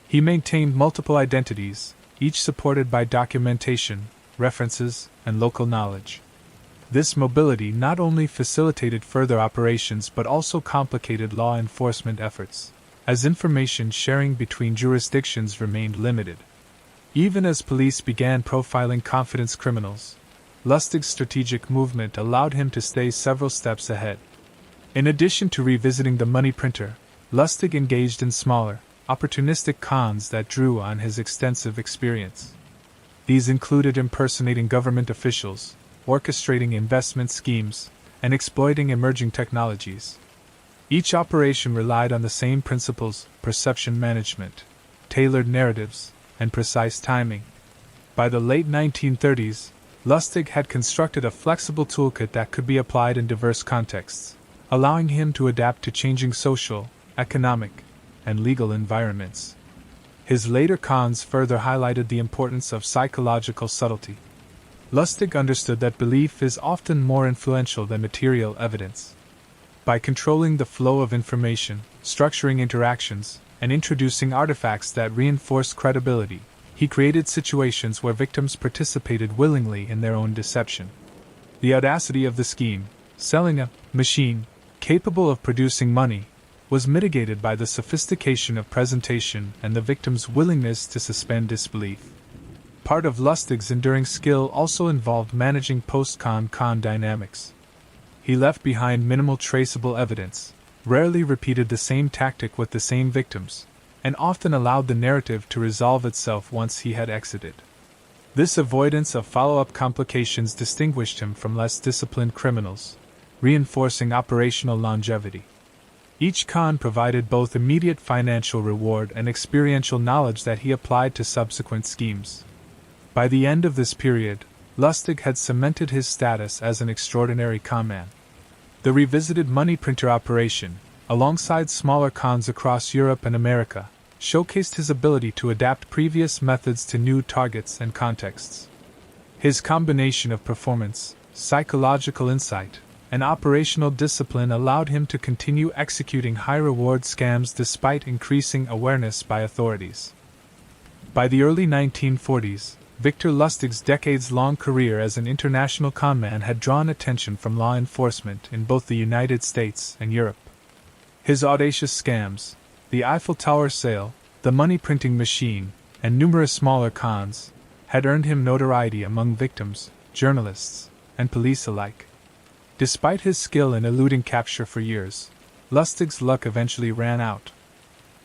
He maintained multiple identities, each supported by documentation, references, and local knowledge. This mobility not only facilitated further operations but also complicated law enforcement efforts, as information sharing between jurisdictions remained limited. Even as police began profiling confidence criminals, Lustig's strategic movement allowed him to stay several steps ahead. In addition to revisiting the money printer, Lustig engaged in smaller, opportunistic cons that drew on his extensive experience. These included impersonating government officials, orchestrating investment schemes, and exploiting emerging technologies. Each operation relied on the same principles: perception management, tailored narratives, and precise timing. By the late 1930s, Lustig had constructed a flexible toolkit that could be applied in diverse contexts, allowing him to adapt to changing social, economic, and legal environments. His later cons further highlighted the importance of psychological subtlety. Lustig understood that belief is often more influential than material evidence. By controlling the flow of information, structuring interactions, and introducing artifacts that reinforced credibility, he created situations where victims participated willingly in their own deception. The audacity of the scheme, selling a machine capable of producing money, was mitigated by the sophistication of presentation and the victim's willingness to suspend disbelief. Part of Lustig's enduring skill also involved managing post-con dynamics. He left behind minimal traceable evidence, rarely repeated the same tactic with the same victims, and often allowed the narrative to resolve itself once he had exited. This avoidance of follow-up complications distinguished him from less disciplined criminals, reinforcing operational longevity. Each con provided both immediate financial reward and experiential knowledge that he applied to subsequent schemes. By the end of this period, Lustig had cemented his status as an extraordinary conman. The revisited money printer operation, alongside smaller cons across Europe and America, showcased his ability to adapt previous methods to new targets and contexts. His combination of performance, psychological insight, and operational discipline allowed him to continue executing high-reward scams despite increasing awareness by authorities. By the early 1940s, Victor Lustig's decades-long career as an international conman had drawn attention from law enforcement in both the United States and Europe. His audacious scams, the Eiffel Tower sale, the money-printing machine, and numerous smaller cons, had earned him notoriety among victims, journalists, and police alike. Despite his skill in eluding capture for years, Lustig's luck eventually ran out.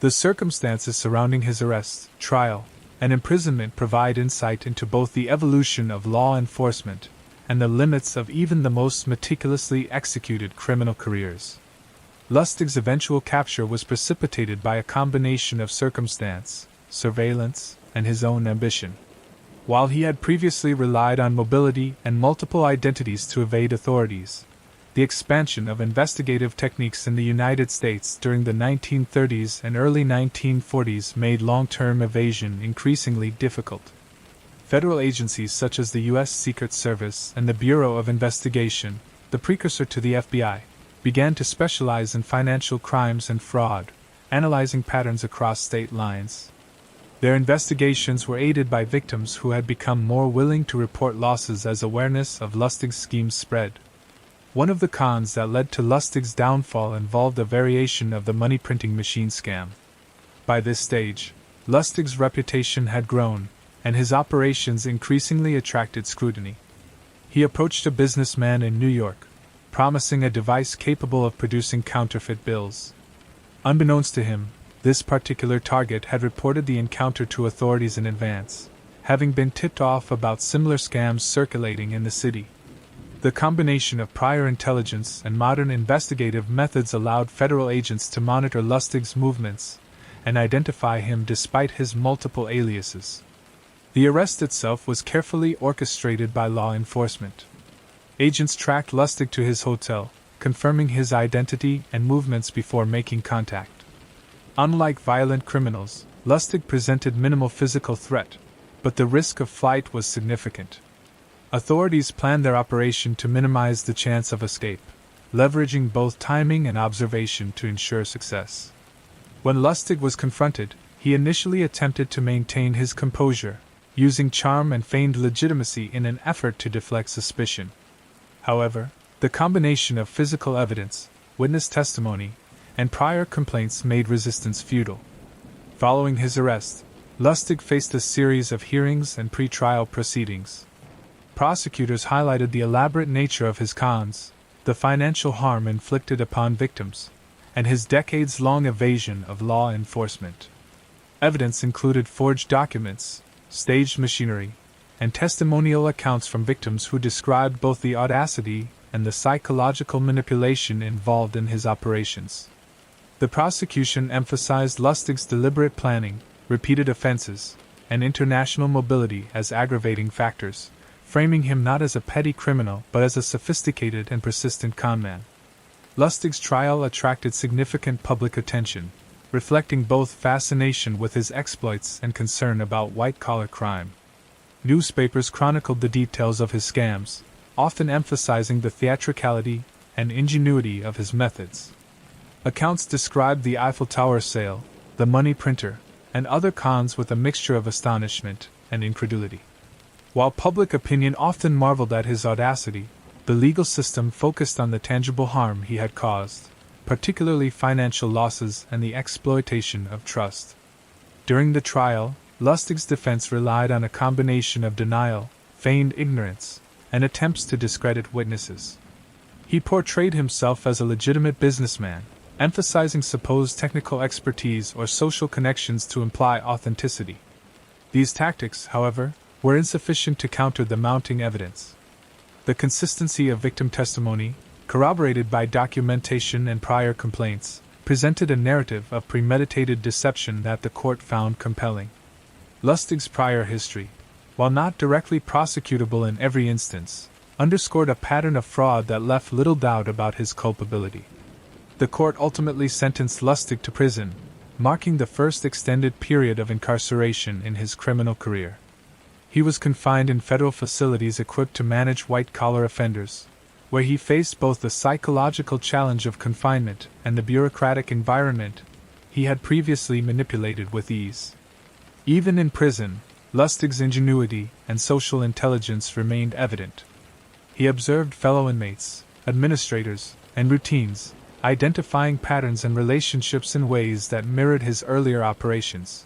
The circumstances surrounding his arrest, trial, and imprisonment provide insight into both the evolution of law enforcement and the limits of even the most meticulously executed criminal careers. Lustig's eventual capture was precipitated by a combination of circumstance, surveillance, and his own ambition. While he had previously relied on mobility and multiple identities to evade authorities, the expansion of investigative techniques in the United States during the 1930s and early 1940s made long-term evasion increasingly difficult. Federal agencies such as the U.S. Secret Service and the Bureau of Investigation, the precursor to the FBI, began to specialize in financial crimes and fraud, analyzing patterns across state lines. Their investigations were aided by victims who had become more willing to report losses as awareness of Lustig's schemes spread. One of the cons that led to Lustig's downfall involved a variation of the money-printing machine scam. By this stage, Lustig's reputation had grown, and his operations increasingly attracted scrutiny. He approached a businessman in New York, promising a device capable of producing counterfeit bills. Unbeknownst to him, this particular target had reported the encounter to authorities in advance, having been tipped off about similar scams circulating in the city. The combination of prior intelligence and modern investigative methods allowed federal agents to monitor Lustig's movements and identify him despite his multiple aliases. The arrest itself was carefully orchestrated by law enforcement. Agents tracked Lustig to his hotel, confirming his identity and movements before making contact. Unlike violent criminals, Lustig presented minimal physical threat, but the risk of flight was significant. Authorities planned their operation to minimize the chance of escape, leveraging both timing and observation to ensure success. When Lustig was confronted, he initially attempted to maintain his composure, using charm and feigned legitimacy in an effort to deflect suspicion. However, the combination of physical evidence, witness testimony, and prior complaints made resistance futile. Following his arrest, Lustig faced a series of hearings and pre-trial proceedings. Prosecutors highlighted the elaborate nature of his cons, the financial harm inflicted upon victims, and his decades-long evasion of law enforcement. Evidence included forged documents, staged machinery, and testimonial accounts from victims who described both the audacity and the psychological manipulation involved in his operations. The prosecution emphasized Lustig's deliberate planning, repeated offenses, and international mobility as aggravating factors, framing him not as a petty criminal but as a sophisticated and persistent conman. Lustig's trial attracted significant public attention, reflecting both fascination with his exploits and concern about white-collar crime. Newspapers chronicled the details of his scams, often emphasizing the theatricality and ingenuity of his methods. Accounts described the Eiffel Tower sale, the money printer, and other cons with a mixture of astonishment and incredulity. While public opinion often marveled at his audacity, the legal system focused on the tangible harm he had caused, particularly financial losses and the exploitation of trust. During the trial, Lustig's defense relied on a combination of denial, feigned ignorance, and attempts to discredit witnesses. He portrayed himself as a legitimate businessman, emphasizing supposed technical expertise or social connections to imply authenticity. These tactics, however, were insufficient to counter the mounting evidence. The consistency of victim testimony, corroborated by documentation and prior complaints, presented a narrative of premeditated deception that the court found compelling. Lustig's prior history, while not directly prosecutable in every instance, underscored a pattern of fraud that left little doubt about his culpability. The court ultimately sentenced Lustig to prison, marking the first extended period of incarceration in his criminal career. He was confined in federal facilities equipped to manage white-collar offenders, where he faced both the psychological challenge of confinement and the bureaucratic environment he had previously manipulated with ease. Even in prison, Lustig's ingenuity and social intelligence remained evident. He observed fellow inmates, administrators, and routines, identifying patterns and relationships in ways that mirrored his earlier operations.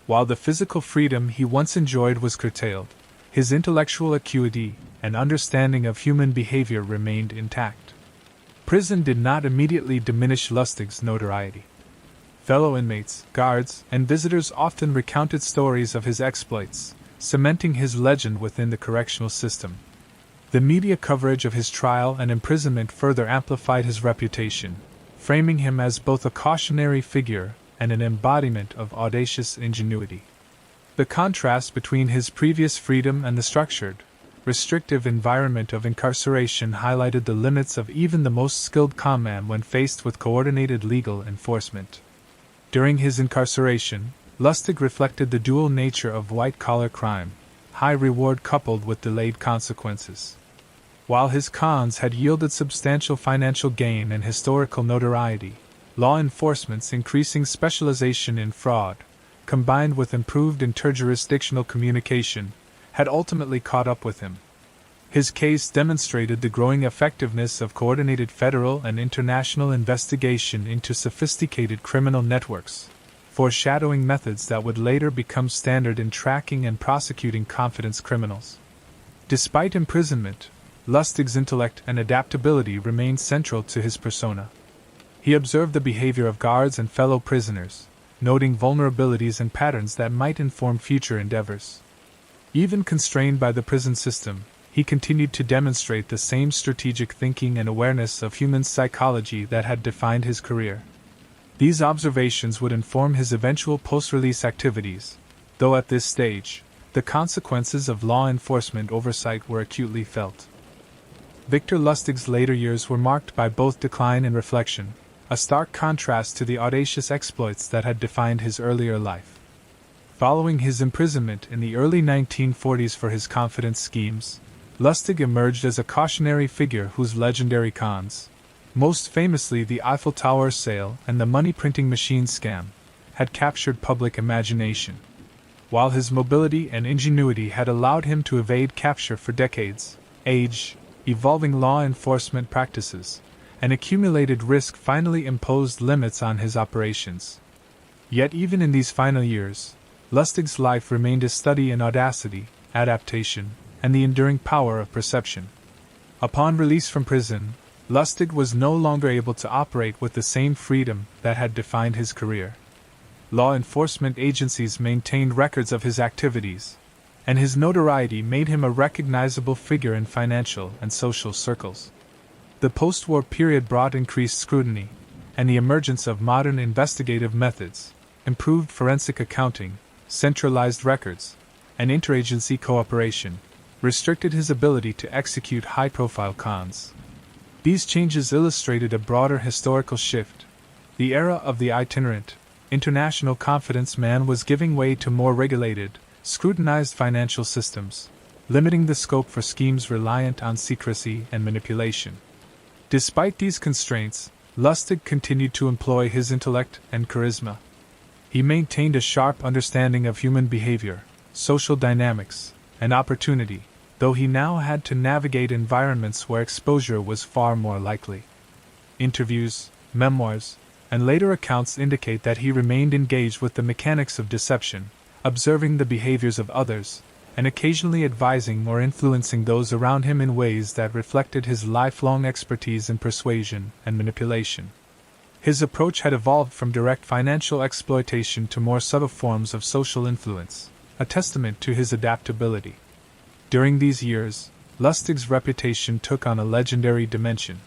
While the physical freedom he once enjoyed was curtailed, his intellectual acuity and understanding of human behavior remained intact. Prison did not immediately diminish Lustig's notoriety. Fellow inmates, guards, and visitors often recounted stories of his exploits, cementing his legend within the correctional system. The media coverage of his trial and imprisonment further amplified his reputation, framing him as both a cautionary figure and an embodiment of audacious ingenuity. The contrast between his previous freedom and the structured, restrictive environment of incarceration highlighted the limits of even the most skilled conman when faced with coordinated legal enforcement. During his incarceration, Lustig reflected the dual nature of white-collar crime, high reward coupled with delayed consequences. While his cons had yielded substantial financial gain and historical notoriety, law enforcement's increasing specialization in fraud, combined with improved interjurisdictional communication, had ultimately caught up with him. His case demonstrated the growing effectiveness of coordinated federal and international investigation into sophisticated criminal networks, foreshadowing methods that would later become standard in tracking and prosecuting confidence criminals. Despite imprisonment, Lustig's intellect and adaptability remained central to his persona. He observed the behavior of guards and fellow prisoners, noting vulnerabilities and patterns that might inform future endeavors. Even constrained by the prison system, he continued to demonstrate the same strategic thinking and awareness of human psychology that had defined his career. These observations would inform his eventual post-release activities, though at this stage, the consequences of law enforcement oversight were acutely felt. Victor Lustig's later years were marked by both decline and reflection, a stark contrast to the audacious exploits that had defined his earlier life. Following his imprisonment in the early 1940s for his confidence schemes, Lustig emerged as a cautionary figure whose legendary cons, most famously the Eiffel Tower sale and the money printing machine scam, had captured public imagination. While his mobility and ingenuity had allowed him to evade capture for decades, age, evolving law enforcement practices, and accumulated risk finally imposed limits on his operations. Yet even in these final years, Lustig's life remained a study in audacity, adaptation, and the enduring power of perception. Upon release from prison, Lustig was no longer able to operate with the same freedom that had defined his career. Law enforcement agencies maintained records of his activities, and his notoriety made him a recognizable figure in financial and social circles. The post-war period brought increased scrutiny, and the emergence of modern investigative methods, improved forensic accounting, centralized records, and interagency cooperation, restricted his ability to execute high-profile cons. These changes illustrated a broader historical shift. The era of the itinerant, international confidence man was giving way to more regulated, scrutinized financial systems, limiting the scope for schemes reliant on secrecy and manipulation. Despite these constraints, Lustig continued to employ his intellect and charisma. He maintained a sharp understanding of human behavior, social dynamics, and opportunity, though he now had to navigate environments where exposure was far more likely. Interviews, memoirs, and later accounts indicate that he remained engaged with the mechanics of deception, observing the behaviors of others, and occasionally advising or influencing those around him in ways that reflected his lifelong expertise in persuasion and manipulation. His approach had evolved from direct financial exploitation to more subtle forms of social influence, a testament to his adaptability. During these years, Lustig's reputation took on a legendary dimension.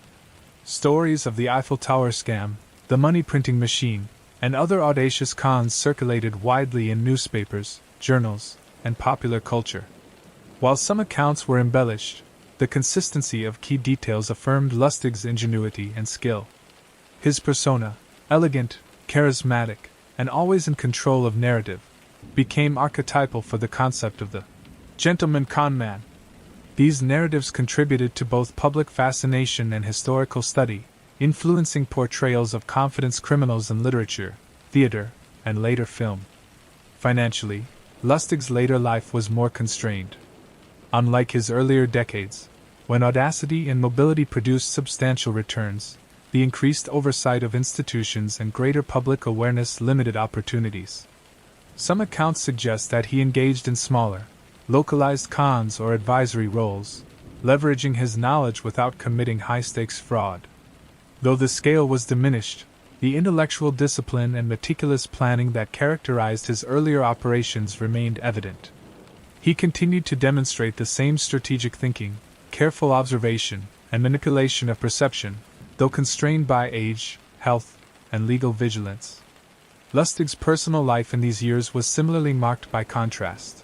Stories of the Eiffel Tower scam, the money printing machine, and other audacious cons circulated widely in newspapers, journals, and popular culture. While some accounts were embellished, the consistency of key details affirmed Lustig's ingenuity and skill. His persona, elegant, charismatic, and always in control of narrative, became archetypal for the concept of the gentleman conman. These narratives contributed to both public fascination and historical study, influencing portrayals of confidence criminals in literature, theater, and later film. Financially, Lustig's later life was more constrained. Unlike his earlier decades, when audacity and mobility produced substantial returns, the increased oversight of institutions and greater public awareness limited opportunities. Some accounts suggest that he engaged in smaller, localized cons or advisory roles, leveraging his knowledge without committing high-stakes fraud. Though the scale was diminished, the intellectual discipline and meticulous planning that characterized his earlier operations remained evident. He continued to demonstrate the same strategic thinking, careful observation, and manipulation of perception, though constrained by age, health, and legal vigilance. Lustig's personal life in these years was similarly marked by contrast.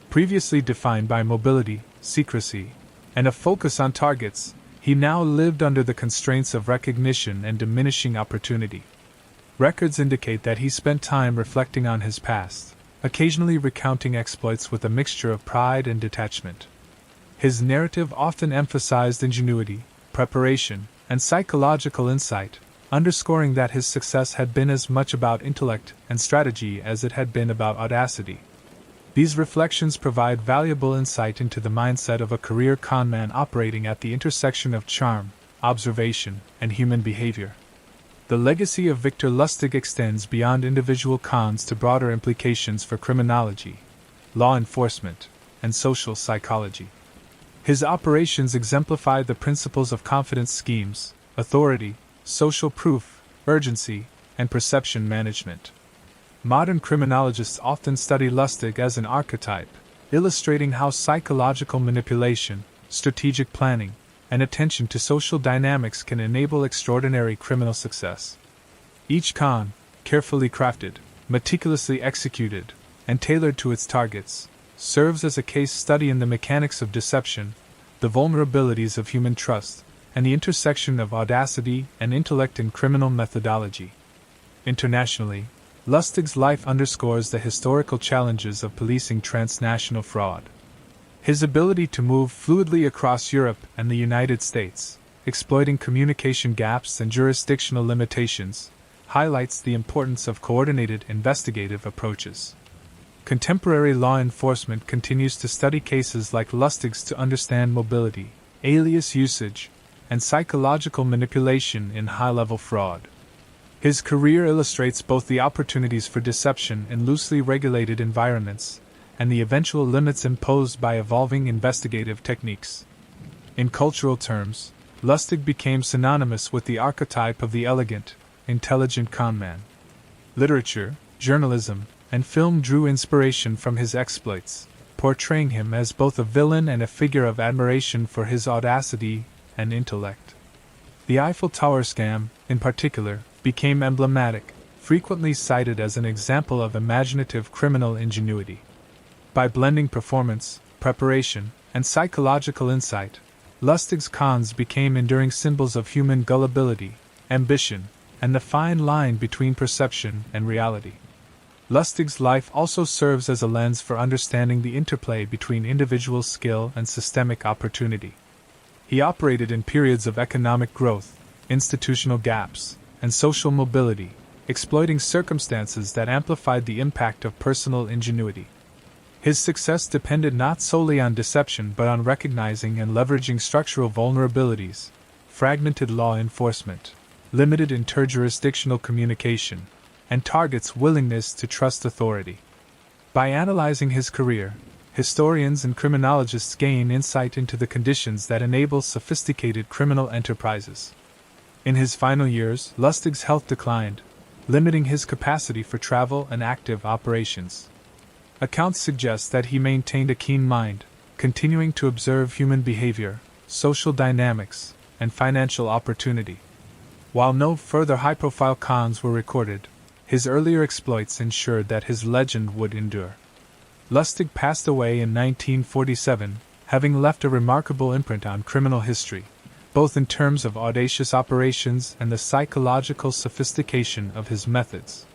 Previously defined by mobility, secrecy, and a focus on targets, he now lived under the constraints of recognition and diminishing opportunity. Records indicate that he spent time reflecting on his past, occasionally recounting exploits with a mixture of pride and detachment. His narrative often emphasized ingenuity, preparation, and psychological insight, underscoring that his success had been as much about intellect and strategy as it had been about audacity. These reflections provide valuable insight into the mindset of a career conman operating at the intersection of charm, observation, and human behavior. The legacy of Victor Lustig extends beyond individual cons to broader implications for criminology, law enforcement, and social psychology. His operations exemplify the principles of confidence schemes, authority, social proof, urgency, and perception management. Modern criminologists often study Lustig as an archetype, illustrating how psychological manipulation, strategic planning, and attention to social dynamics can enable extraordinary criminal success. Each con, carefully crafted, meticulously executed, and tailored to its targets, serves as a case study in the mechanics of deception, the vulnerabilities of human trust, and the intersection of audacity and intellect in criminal methodology. Internationally, Lustig's life underscores the historical challenges of policing transnational fraud. His ability to move fluidly across Europe and the United States, exploiting communication gaps and jurisdictional limitations, highlights the importance of coordinated investigative approaches. Contemporary law enforcement continues to study cases like Lustig's to understand mobility, alias usage, and psychological manipulation in high-level fraud. His career illustrates both the opportunities for deception in loosely regulated environments and the eventual limits imposed by evolving investigative techniques. In cultural terms, Lustig became synonymous with the archetype of the elegant, intelligent conman. Literature, journalism, and film drew inspiration from his exploits, portraying him as both a villain and a figure of admiration for his audacity and intellect. The Eiffel Tower scam, in particular, became emblematic, frequently cited as an example of imaginative criminal ingenuity. By blending performance, preparation, and psychological insight, Lustig's cons became enduring symbols of human gullibility, ambition, and the fine line between perception and reality. Lustig's life also serves as a lens for understanding the interplay between individual skill and systemic opportunity. He operated in periods of economic growth, institutional gaps, and social mobility, exploiting circumstances that amplified the impact of personal ingenuity. His success depended not solely on deception but on recognizing and leveraging structural vulnerabilities, fragmented law enforcement, limited interjurisdictional communication, and targets' willingness to trust authority. By analyzing his career, historians and criminologists gain insight into the conditions that enable sophisticated criminal enterprises. In his final years, Lustig's health declined, limiting his capacity for travel and active operations. Accounts suggest that he maintained a keen mind, continuing to observe human behavior, social dynamics, and financial opportunity. While no further high-profile cons were recorded, his earlier exploits ensured that his legend would endure. Lustig passed away in 1947, having left a remarkable imprint on criminal history, both in terms of audacious operations and the psychological sophistication of his methods.